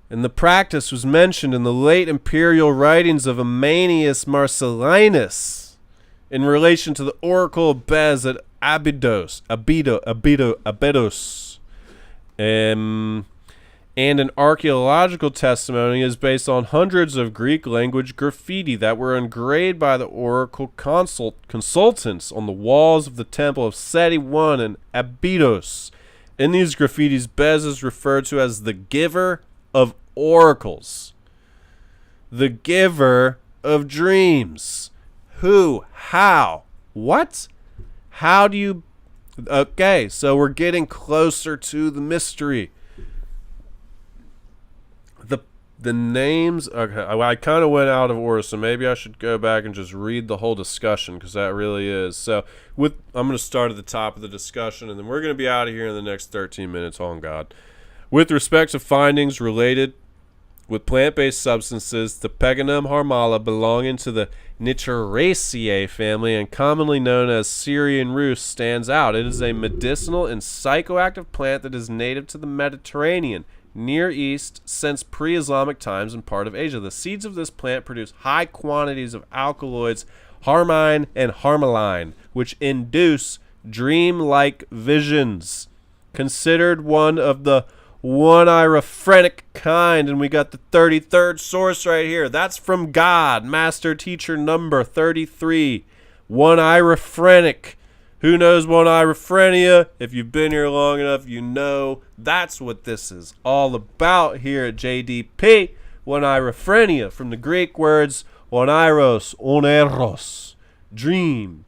And the practice was mentioned in the late imperial writings of Ammianus Marcellinus in relation to the oracle of BEZ at Abydos. And an archaeological testimony is based on hundreds of Greek language graffiti that were engraved by the oracle consultants on the walls of the temple of Seti I in Abydos. In these graffitis, BEZ is referred to as the giver of oracles, the giver of dreams. Who? How? What? How do you... Okay, so we're getting closer to the mystery. The names, okay, I kind of went out of order, so maybe I should go back and just read the whole discussion, because that really is. So I'm going to start at the top of the discussion, and then we're going to be out of here in the next 13 minutes, on God. With respect to findings related with plant-based substances, the peganum harmala, belonging to the Nymphaea family and commonly known as Syrian roost, stands out. It is a medicinal and psychoactive plant that is native to the Mediterranean, Near East since pre-Islamic times and part of Asia. The seeds of this plant produce high quantities of alkaloids, harmine and harmaline, which induce dream-like visions. Considered one of the oneirogen kind, and we got the 33rd source right here. That's from God, master teacher number 33. Oneirogen. Who knows oneirogen? If you've been here long enough, you know that's what this is all about here at JDP. Oneirogen, from the Greek words oneiros, dream,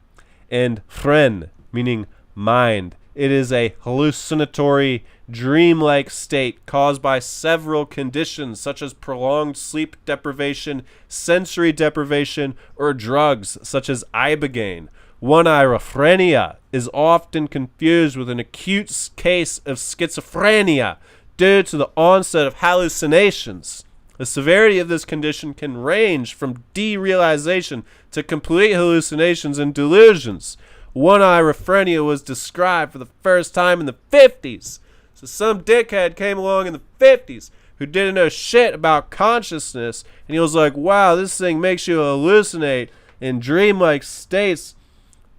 and phren, meaning mind. It is a hallucinatory, dreamlike state caused by several conditions such as prolonged sleep deprivation, sensory deprivation, or drugs such as ibogaine. Oneirogen is often confused with an acute case of schizophrenia due to the onset of hallucinations. The severity of this condition can range from derealization to complete hallucinations and delusions. Oneirogen was described for the first time in the 50s. So some dickhead came along in the 50s who didn't know shit about consciousness, and he was like, wow, this thing makes you hallucinate in dreamlike states,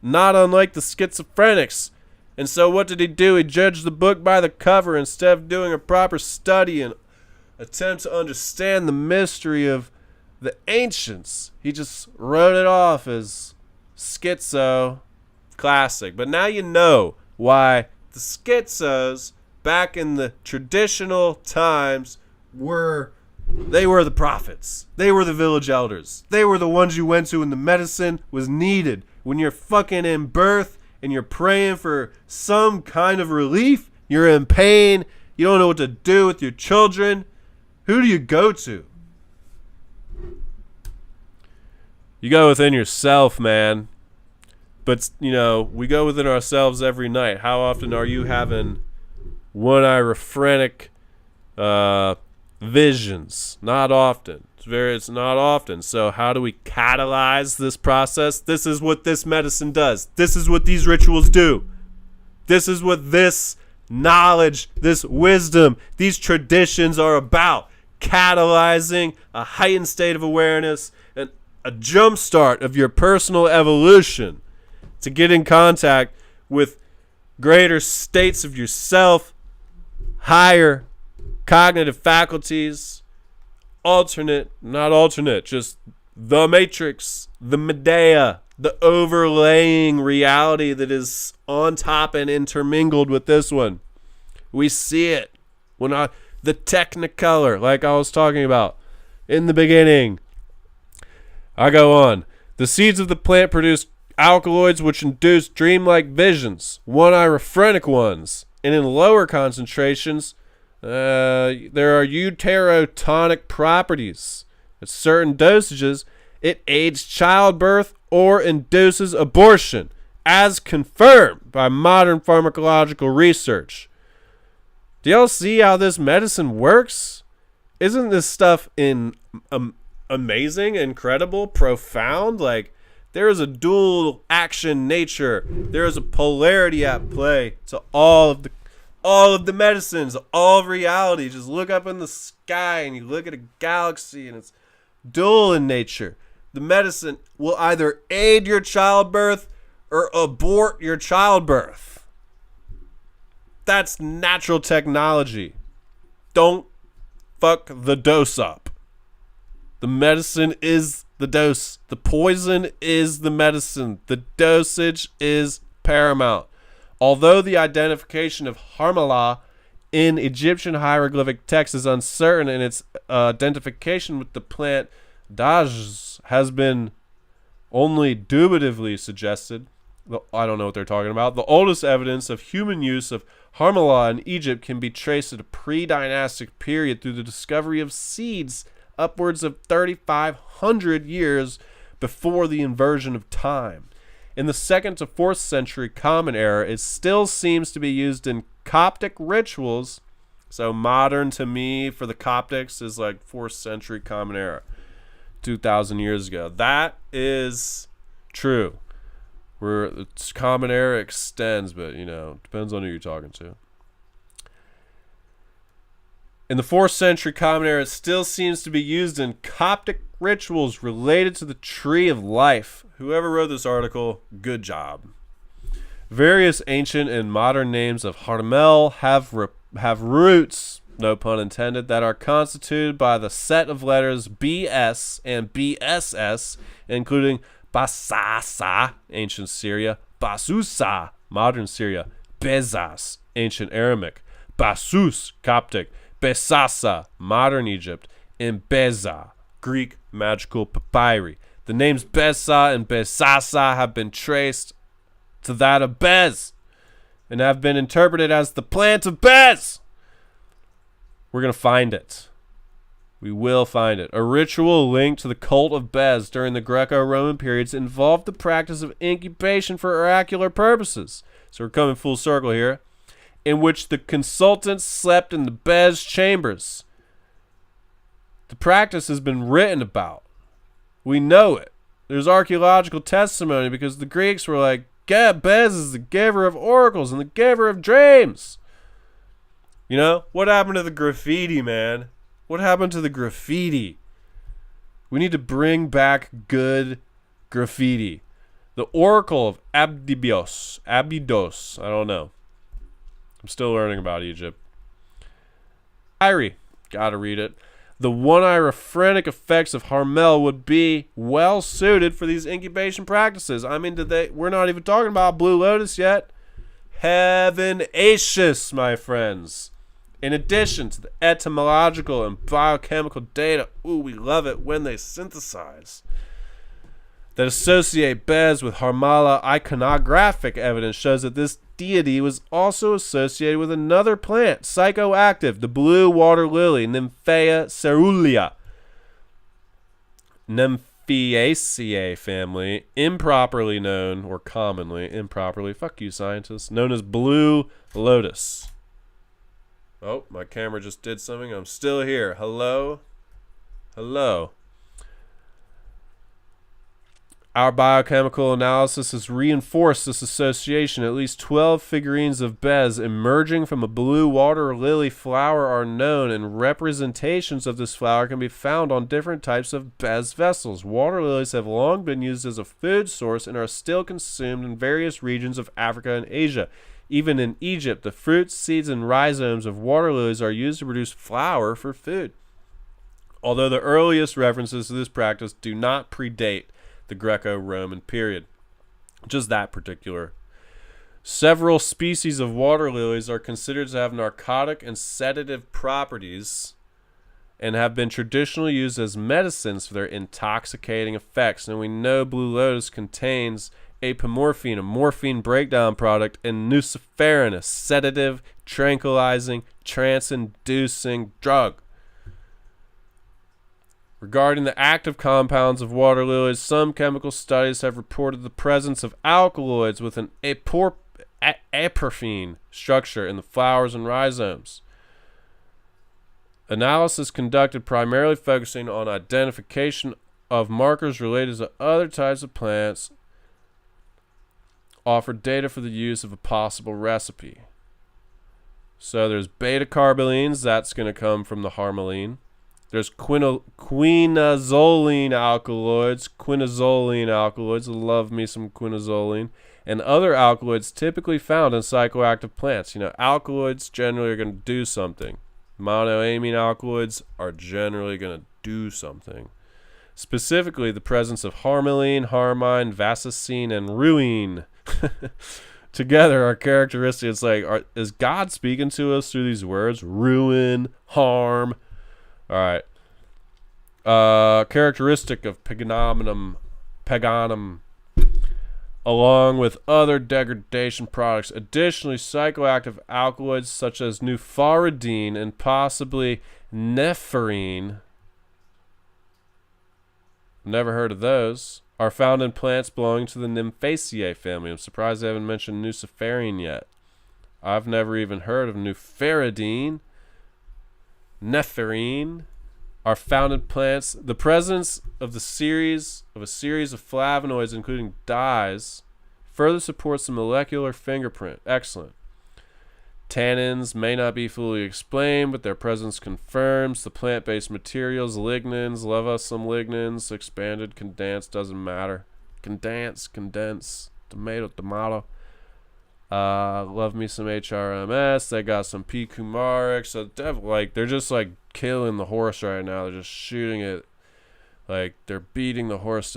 not unlike the schizophrenics. And so what did he do? He judged the book by the cover instead of doing a proper study and attempt to understand the mystery of the ancients. He just wrote it off as schizo. Classic. But now you know why the schizos back in the traditional times they were the prophets. They were the village elders. They were the ones you went to when the medicine was needed. When you're fucking in birth and you're praying for some kind of relief, you're in pain, you don't know what to do with your children, who do you go to? You go within yourself, man. But, you know, we go within ourselves every night. How often are you having oneirogen visions? Not often. It's not often. So how do we catalyze this process? This is what this medicine does. This is what these rituals do. This is what this knowledge, this wisdom, these traditions are about. Catalyzing a heightened state of awareness and a jump start of your personal evolution to get in contact with greater states of yourself, higher cognitive faculties, just the matrix, the Medea, the overlaying reality that is on top and intermingled with this one. We see it the technicolor, like I was talking about in the beginning. I go on. The seeds of the plant produce alkaloids which induce dreamlike visions, oneirogen ones, and in lower concentrations, there are uterotonic properties. At certain dosages, it aids childbirth or induces abortion, as confirmed by modern pharmacological research. Do y'all see how this medicine works? Isn't this stuff amazing, incredible, profound? Like, there is a dual action nature. There is a polarity at play to all of the medicines, all of reality. Just look up in the sky and you look at a galaxy and it's dual in nature. The medicine will either aid your childbirth or abort your childbirth. That's natural technology. Don't fuck the dose up. The medicine is the dose. The poison is the medicine. The dosage is paramount. Although the identification of harmala in Egyptian hieroglyphic text is uncertain and its identification with the plant daj has been only dubitatively suggested, I don't know what they're talking about. The oldest evidence of human use of harmala in Egypt can be traced to a pre-dynastic period through the discovery of seeds upwards of 3,500 years before the inversion of time. In the 2nd to 4th century Common Era, it still seems to be used in Coptic rituals. So modern to me for the Coptics is like 4th century Common Era, 2,000 years ago. That is true. Where its Common Era extends, but, you know, depends on who you're talking to. In the 4th century Common Era, it still seems to be used in Coptic rituals related to the tree of life. Whoever wrote this article, good job. Various ancient and modern names of harmel have roots, no pun intended, that are constituted by the set of letters BS and BSS, including Basasa, ancient Syria, Basusa, modern Syria, Bezas, ancient Aramaic, Basus, Coptic, Besasa, modern Egypt, and Beza, Greek magical papyri. The names Beza and Besasa have been traced to that of Bez and have been interpreted as the plant of Bez. We're going to find it. We will find it. A ritual linked to the cult of Bez during the Greco-Roman periods involved the practice of incubation for oracular purposes. So we're coming full circle here. In which the consultants slept in the Bez chambers. The practice has been written about. We know it. There's archaeological testimony because the Greeks were like, Bez is the giver of oracles and the giver of dreams. You know, what happened to the graffiti, man? What happened to the graffiti? We need to bring back good graffiti. The Oracle of Abydos, I don't know. I'm still learning about Egypt. Irie, gotta read it. The oneirogen effects of harmel would be well suited for these incubation practices. I mean, we're not even talking about Blue Lotus yet. heavinacious, my friends. In addition to the etymological and biochemical data, we love it when they synthesize, that associate BEZ with harmala, iconographic evidence shows that this deity was also associated with another plant, psychoactive, the blue water lily, nymphaea caerulea. Nymphaeaceae family, improperly known, or commonly, improperly, fuck you scientists, known as blue lotus. Oh, my camera just did something. I'm still here. Hello? Hello. Our biochemical analysis has reinforced this association. At least 12 figurines of BEZ emerging from a blue water lily flower are known, and representations of this flower can be found on different types of BEZ vessels. Water lilies have long been used as a food source and are still consumed in various regions of Africa and Asia. Even in Egypt, the fruits, seeds, and rhizomes of water lilies are used to produce flour for food. Although the earliest references to this practice do not predate the Greco-Roman period, just that particular. Several species of water lilies are considered to have narcotic and sedative properties and have been traditionally used as medicines for their intoxicating effects. And we know blue lotus contains apomorphine, a morphine breakdown product, and nuciferin, a sedative, tranquilizing, trance-inducing drug. Regarding the active compounds of water lilies, some chemical studies have reported the presence of alkaloids with an aporphine structure in the flowers and rhizomes. Analysis conducted primarily focusing on identification of markers related to other types of plants offered data for the use of a possible recipe. So there's beta-carbolines, that's going to come from the harmaline. There's quinazoline alkaloids. Love me some quinazoline. And other alkaloids typically found in psychoactive plants. You know, alkaloids generally are going to do something. Monoamine alkaloids are generally going to do something. Specifically, the presence of harmaline, harmine, vasicine, and ruine together are characteristics. It's like, is God speaking to us through these words? Ruin, harm. All right. Characteristic of peganum, along with other degradation products. Additionally, psychoactive alkaloids such as nymphaea and possibly nephrine, never heard of those, are found in plants belonging to the Nymphaeaceae family. I'm surprised they haven't mentioned nuciferin yet. I've never even heard of nymphaea. Nephrine are found in plants. The presence of a series of flavonoids, including dyes, further supports the molecular fingerprint. Excellent. Tannins may not be fully explained, but their presence confirms the plant-based materials. Lignans, love us some lignans. Expanded, condensed, doesn't matter. Condense, tomato. Love me some HRMS. They got some P. Kumaric. So they're just like killing the horse right now. They're just shooting it. Like they're beating the horse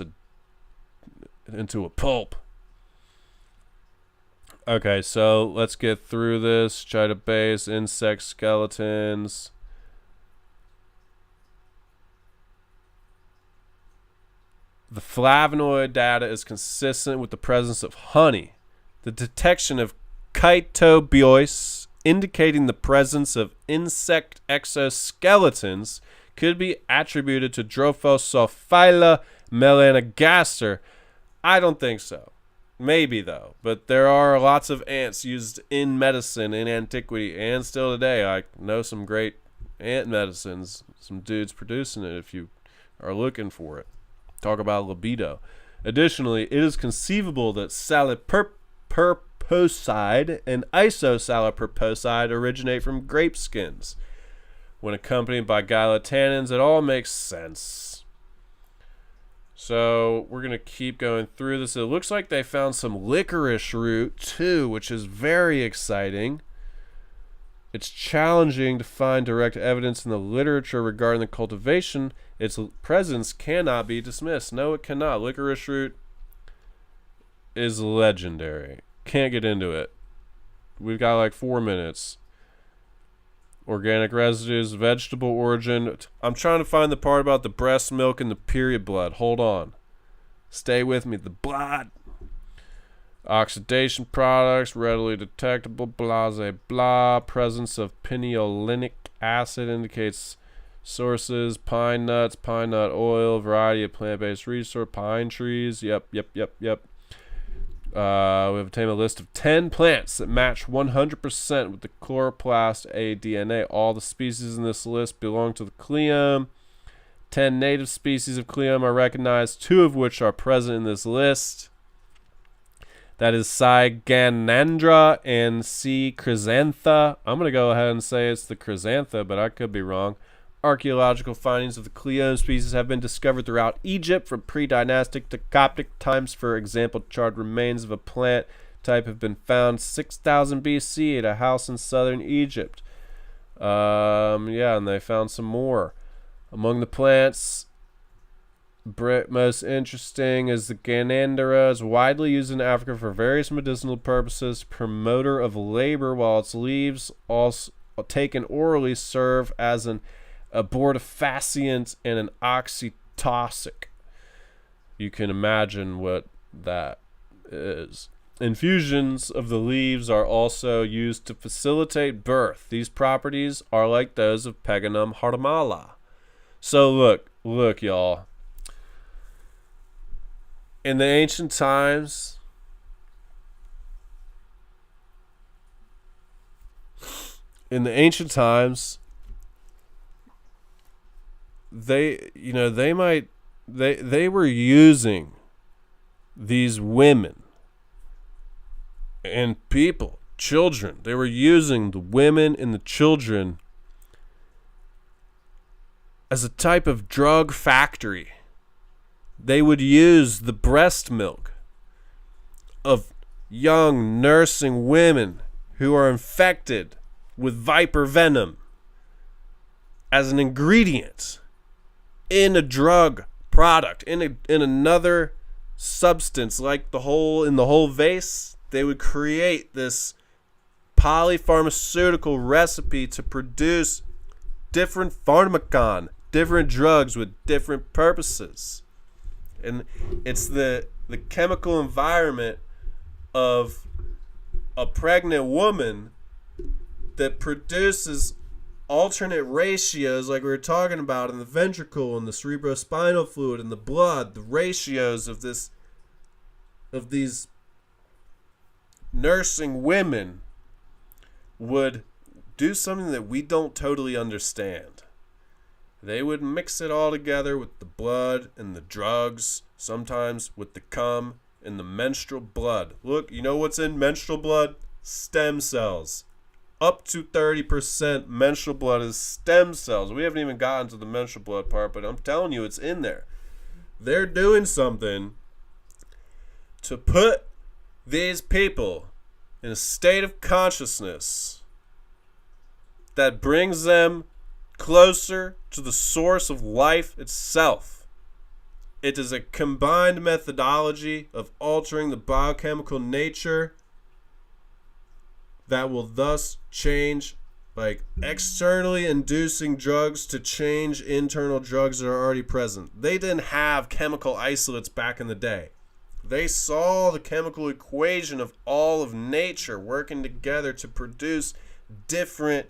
into a pulp. Okay, so let's get through this. Try to base insect skeletons. The flavonoid data is consistent with the presence of honey. The detection of chaetobios, indicating the presence of insect exoskeletons, could be attributed to Drosophila melanogaster. I don't think so. Maybe, though. But there are lots of ants used in medicine in antiquity and still today. I know some great ant medicines. Some dudes producing it if you are looking for it. Talk about libido. Additionally, it is conceivable that salipurposide and isosalipurposide originate from grape skins. When accompanied by gylotannins, it all makes sense. So we're going to keep going through this. It looks like they found some licorice root too, which is very exciting. It's challenging to find direct evidence in the literature regarding the cultivation. Its presence cannot be dismissed. No, it cannot. Licorice root is legendary. Can't get into it. We've got like 4 minutes. Organic residues, vegetable origin. I'm trying to find the part about the breast milk and the period blood. Hold on. Stay with me. The blood. Oxidation products, readily detectable, blah, blah. Presence of pineolinic acid indicates sources, pine nuts, pine nut oil, variety of plant-based resource, pine trees. Yep. We have obtained a list of 10 plants that match 100% with the chloroplast A DNA. All the species in this list belong to the cleome. 10 native species of cleome are recognized, 2 of which are present in this list. That is Cyganandra and C. chrysantha. I'm going to go ahead and say it's the chrysantha, but I could be wrong. Archaeological findings of the cleome species have been discovered throughout Egypt from pre-dynastic to Coptic times. For example, charred remains of a plant type have been found 6000 BC at a house in southern Egypt. And they found some more. Among the plants, most interesting is the Ganandera. Is widely used in Africa for various medicinal purposes. Promoter of labor, while its leaves, also taken orally, serve as an abortifacient and an oxytocic. You can imagine what that is. Infusions of the leaves are also used to facilitate birth. These properties are like those of peganum harmala. So look, y'all. In the ancient times, they were using these women and people, children. They were using the women and the children as a type of drug factory. They would use the breast milk of young nursing women who are infected with viper venom as an ingredient in a drug product, in another substance, like the whole VASE. They would create this polypharmaceutical recipe to produce different pharmacon, different drugs with different purposes. And it's the chemical environment of a pregnant woman that produces alternate ratios, like we were talking about in the ventricle and the cerebrospinal fluid and the blood, the ratios of these nursing women would do something that we don't totally understand. They would mix it all together with the blood and the drugs, sometimes with the cum and the menstrual blood. Look, you know what's in menstrual blood? Stem cells. Up to 30% menstrual blood is stem cells. We haven't even gotten to the menstrual blood part, but I'm telling you, it's in there. They're doing something to put these people in a state of consciousness that brings them closer to the source of life itself. It is a combined methodology of altering the biochemical nature that will thus change, like externally inducing drugs to change internal drugs that are already present. They didn't have chemical isolates back in the day. They saw the chemical equation of all of nature working together to produce different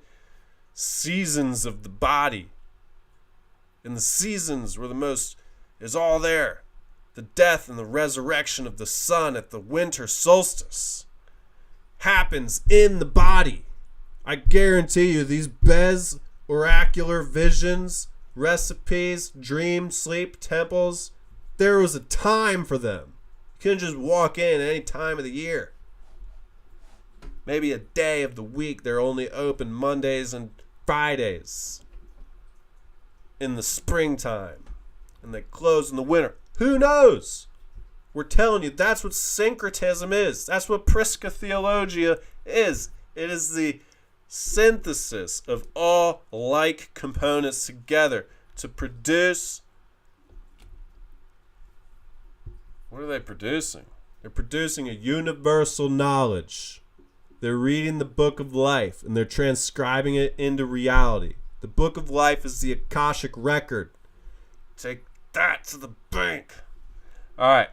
seasons of the body. And the seasons were is all there. The death and the resurrection of the sun at the winter solstice happens in the body. I guarantee you these BEZ, oracular visions, recipes, dream, sleep, temples, there was a time for them. You couldn't just walk in at any time of the year. Maybe a day of the week they're only open Mondays and Fridays in the springtime, and they close in the winter. Who knows? We're telling you, that's what syncretism is. That's what Prisca is. It is the synthesis of all like components together to produce. What are they producing? They're producing a universal knowledge They're reading the book of life and they're transcribing it into reality. The book of life is the Akashic record. Take that to the bank. All right.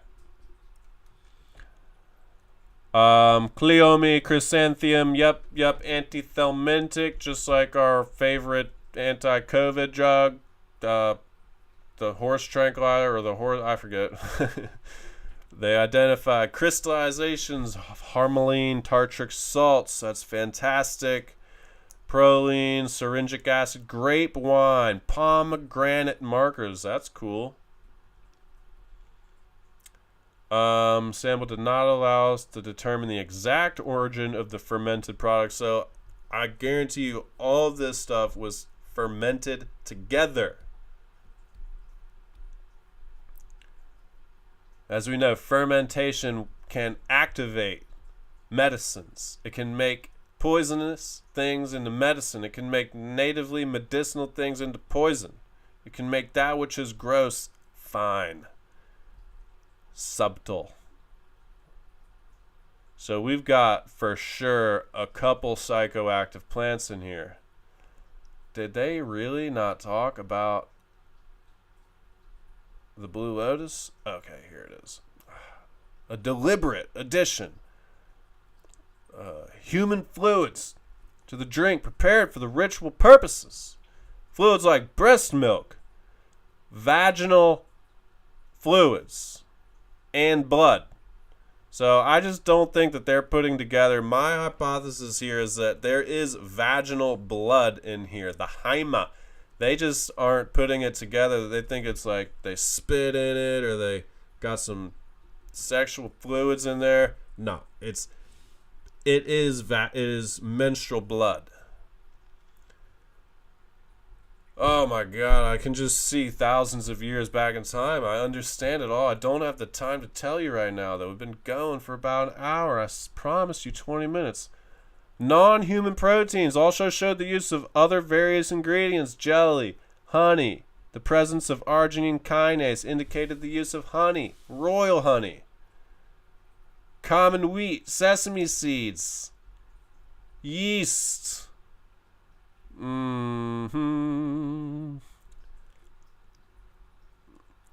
Cleome, chrysanthemum, yep, antithelmintic, just like our favorite anti-COVID drug, the horse tranquilizer or the horse, I forget. They identify crystallizations of harmaline tartric salts. That's fantastic. Proline, syringic acid, grape wine, pomegranate markers. That's cool. Sample did not allow us to determine the exact origin of the fermented product. So I guarantee you all of this stuff was fermented together. As we know, fermentation can activate medicines. It can make poisonous things into medicine. It can make natively medicinal things into poison. It can make that which is gross fine. Subtle. So we've got for sure a couple psychoactive plants in here. Did they really not talk about the blue lotus? Okay, here it is. A deliberate addition. Human fluids to the drink prepared for the ritual purposes. Fluids like breast milk, vaginal fluids, and blood. So I just don't think that they're putting together. My hypothesis here is that there is vaginal blood in here, the hyma. They just aren't putting it together. They think it's like they spit in it or they got some sexual fluids in there. No, it is menstrual blood. Oh my God, I can just see thousands of years back in time. I understand it all. I don't have the time to tell you right now, though. We've been going for about an hour. I promised you 20 minutes. Non-human proteins also showed the use of other various ingredients. Jelly, honey. The presence of arginine kinase indicated the use of honey, royal honey. Common wheat, sesame seeds, yeast.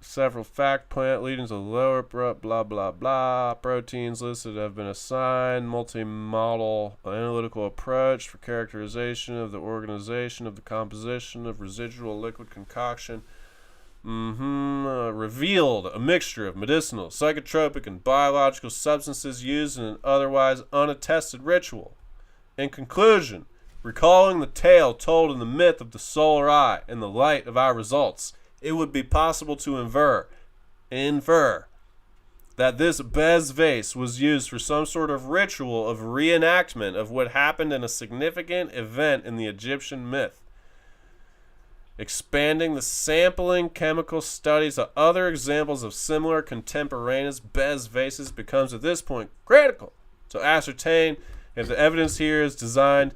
Several fact plant leading to lower blah blah blah. Proteins listed have been assigned. Multi-model analytical approach for characterization of the organization of the composition of residual liquid concoction. Revealed a mixture of medicinal, psychotropic, and biological substances used in an otherwise unattested ritual. In conclusion, recalling the tale told in the myth of the solar eye in the light of our results, it would be possible to infer that this BEZ vase was used for some sort of ritual of reenactment of what happened in a significant event in the Egyptian myth. Expanding the sampling chemical studies to other examples of similar contemporaneous BEZ vases becomes at this point critical to ascertain if the evidence here is designed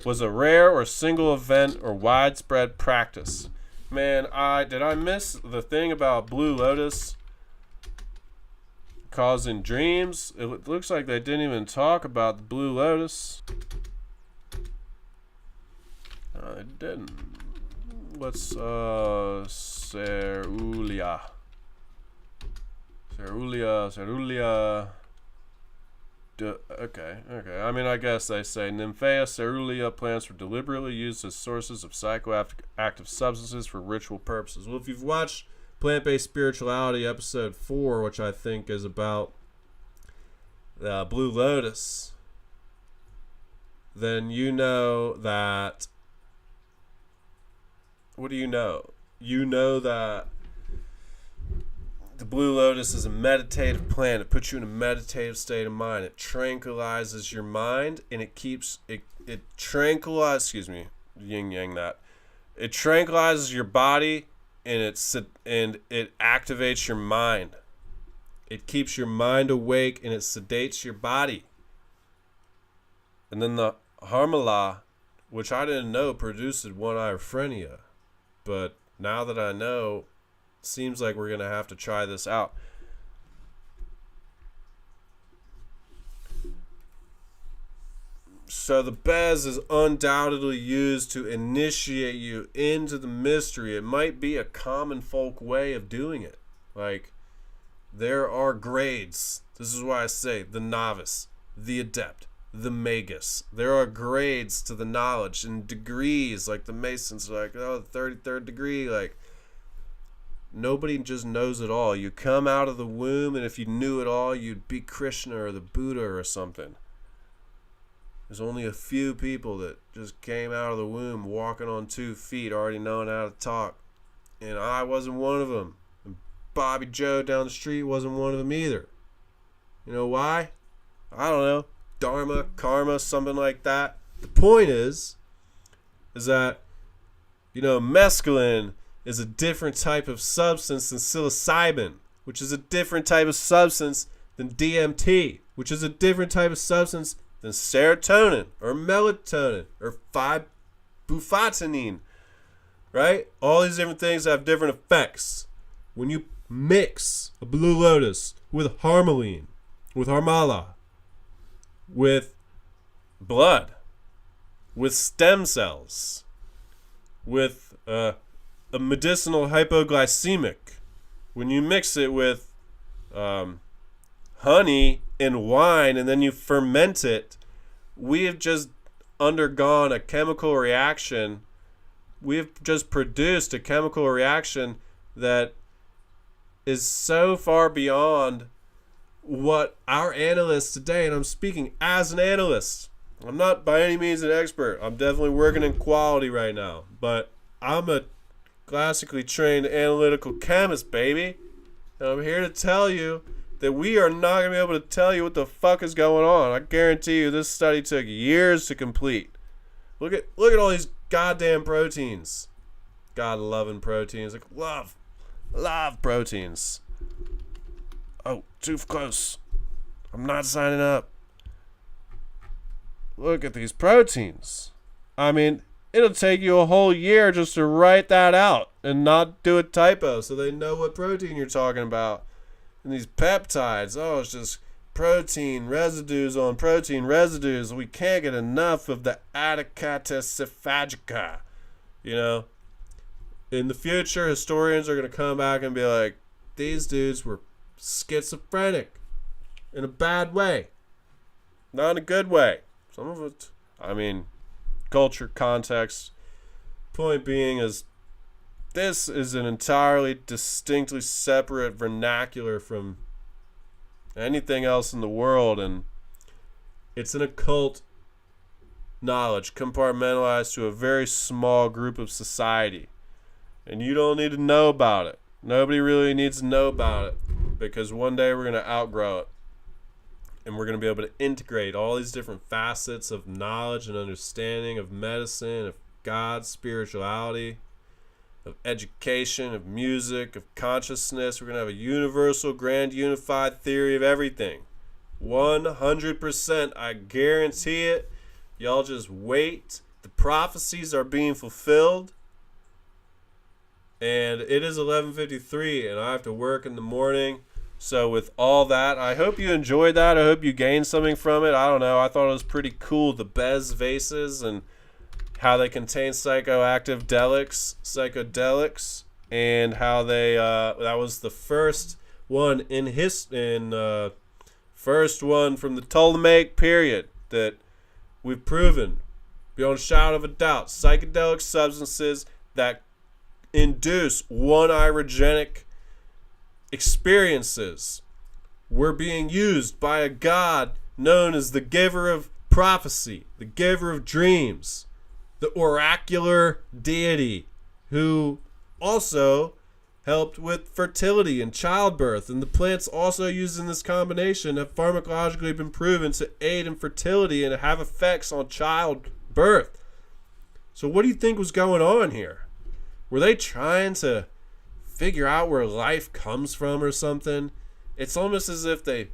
was a rare or single event or widespread practice. Man, did I miss the thing about blue lotus causing dreams? It looks like they didn't even talk about the blue lotus. They didn't. What's caerulea? Caerulea. Okay. I mean, I guess they say nymphaea, caerulea plants were deliberately used as sources of psychoactive substances for ritual purposes. Well, if you've watched Plant-Based Spirituality episode 4, which I think is about the blue lotus, then you know that. What do you know? You know that the blue lotus is a meditative plant. It puts you in a meditative state of mind. It tranquilizes your mind, and it tranquilizes. Excuse me, yin yang that. It tranquilizes your body, and it activates your mind. It keeps your mind awake, and it sedates your body. And then the harmala, which I didn't know produces oneirogen, but now that I know, seems like we're going to have to try this out. So the BEZ is undoubtedly used to initiate you into the mystery. It might be a common folk way of doing it. Like, there are grades. This is why I say the novice, the adept, the magus. There are grades to the knowledge and degrees. Like the Masons are like, oh, the 33rd degree. Like, nobody just knows it all. You come out of the womb, and if you knew it all, you'd be Krishna or the Buddha or something. There's only a few people that just came out of the womb walking on 2 feet, already knowing how to talk. And I wasn't one of them. And Bobby Joe down the street wasn't one of them either. You know why? I don't know. Dharma, karma, something like that. The point is that, mescaline is a different type of substance than psilocybin, which is a different type of substance than DMT, which is a different type of substance than serotonin or melatonin or 5-bufotenine, right? All these different things have different effects. When you mix a blue lotus with harmaline, with harmala, with blood, with stem cells, with a medicinal hypoglycemic, when you mix it with honey and wine and then you ferment it, we have just undergone a chemical reaction. We have just produced a chemical reaction that is so far beyond what our analysts today, and I'm speaking as an analyst. I'm not by any means an expert. I'm definitely working in quality right now, but I'm a classically trained analytical chemist, baby. And I'm here to tell you that we are not going to be able to tell you what the fuck is going on. I guarantee you this study took years to complete. Look at all these goddamn proteins. God-loving proteins. Like, love proteins. Oh, too close. I'm not signing up. Look at these proteins. I mean, it'll take you a whole year just to write that out and not do a typo so they know what protein you're talking about. And these peptides, it's just protein residues on protein residues. We can't get enough of the adicataciphagica. In the future, historians are going to come back and be like, these dudes were schizophrenic in a bad way, not in a good way. Some of it, culture, context. Point being is, this is an entirely distinctly separate vernacular from anything else in the world, and it's an occult knowledge compartmentalized to a very small group of society, and you don't need to know about it. Nobody really needs to know about it, because one day we're going to outgrow it, and we're going to be able to integrate all these different facets of knowledge and understanding of medicine, of God, spirituality, of education, of music, of consciousness. We're going to have a universal, grand, unified theory of everything. 100%. I guarantee it. Y'all just wait. The prophecies are being fulfilled. And it is 11:53, and I have to work in the morning. So with all that, I hope you enjoyed that. I hope you gained something from it. I don't know. I thought it was pretty cool, the BEZ vases, and how they contain psychoactive psychedelics, and how they that was the first one first one from the Ptolemaic period that we've proven beyond a shadow of a doubt. Psychedelic substances that induce oneirogenic experiences were being used by a god known as the giver of prophecy, the giver of dreams, the oracular deity, who also helped with fertility and childbirth. And the plants also used in this combination have pharmacologically been proven to aid in fertility and have effects on childbirth. So what do you think was going on here? Were they trying to figure out where life comes from or something? It's almost as if they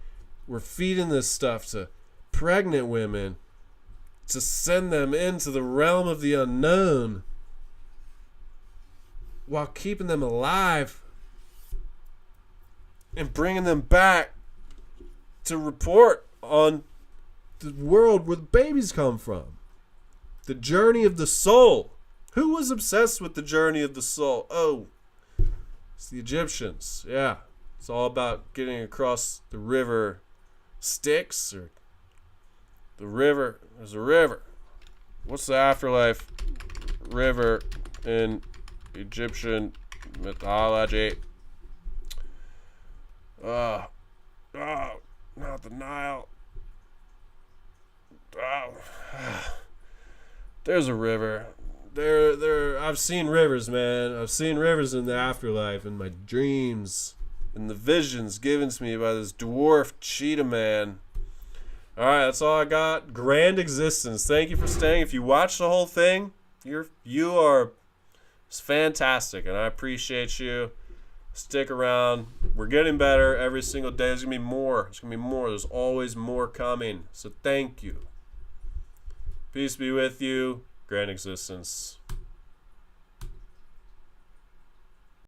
were feeding this stuff to pregnant women to send them into the realm of the unknown while keeping them alive and bringing them back to report on the world where the babies come from. The journey of the soul. Who was obsessed with the journey of the soul? Oh, it's the Egyptians. Yeah. It's all about getting across the river Styx, or the river. There's a river. What's the afterlife river in Egyptian mythology? Oh, not the Nile. There's a river. I've seen rivers, man. I've seen rivers in the afterlife, in my dreams, in the visions given to me by this dwarf cheetah man. All right, that's all I got. Grand existence. Thank you for staying. If you watch the whole thing, you are fantastic, and I appreciate you. Stick around. We're getting better every single day. There's gonna be more. There's gonna be more. There's always more coming. So thank you. Peace be with you. Grand existence.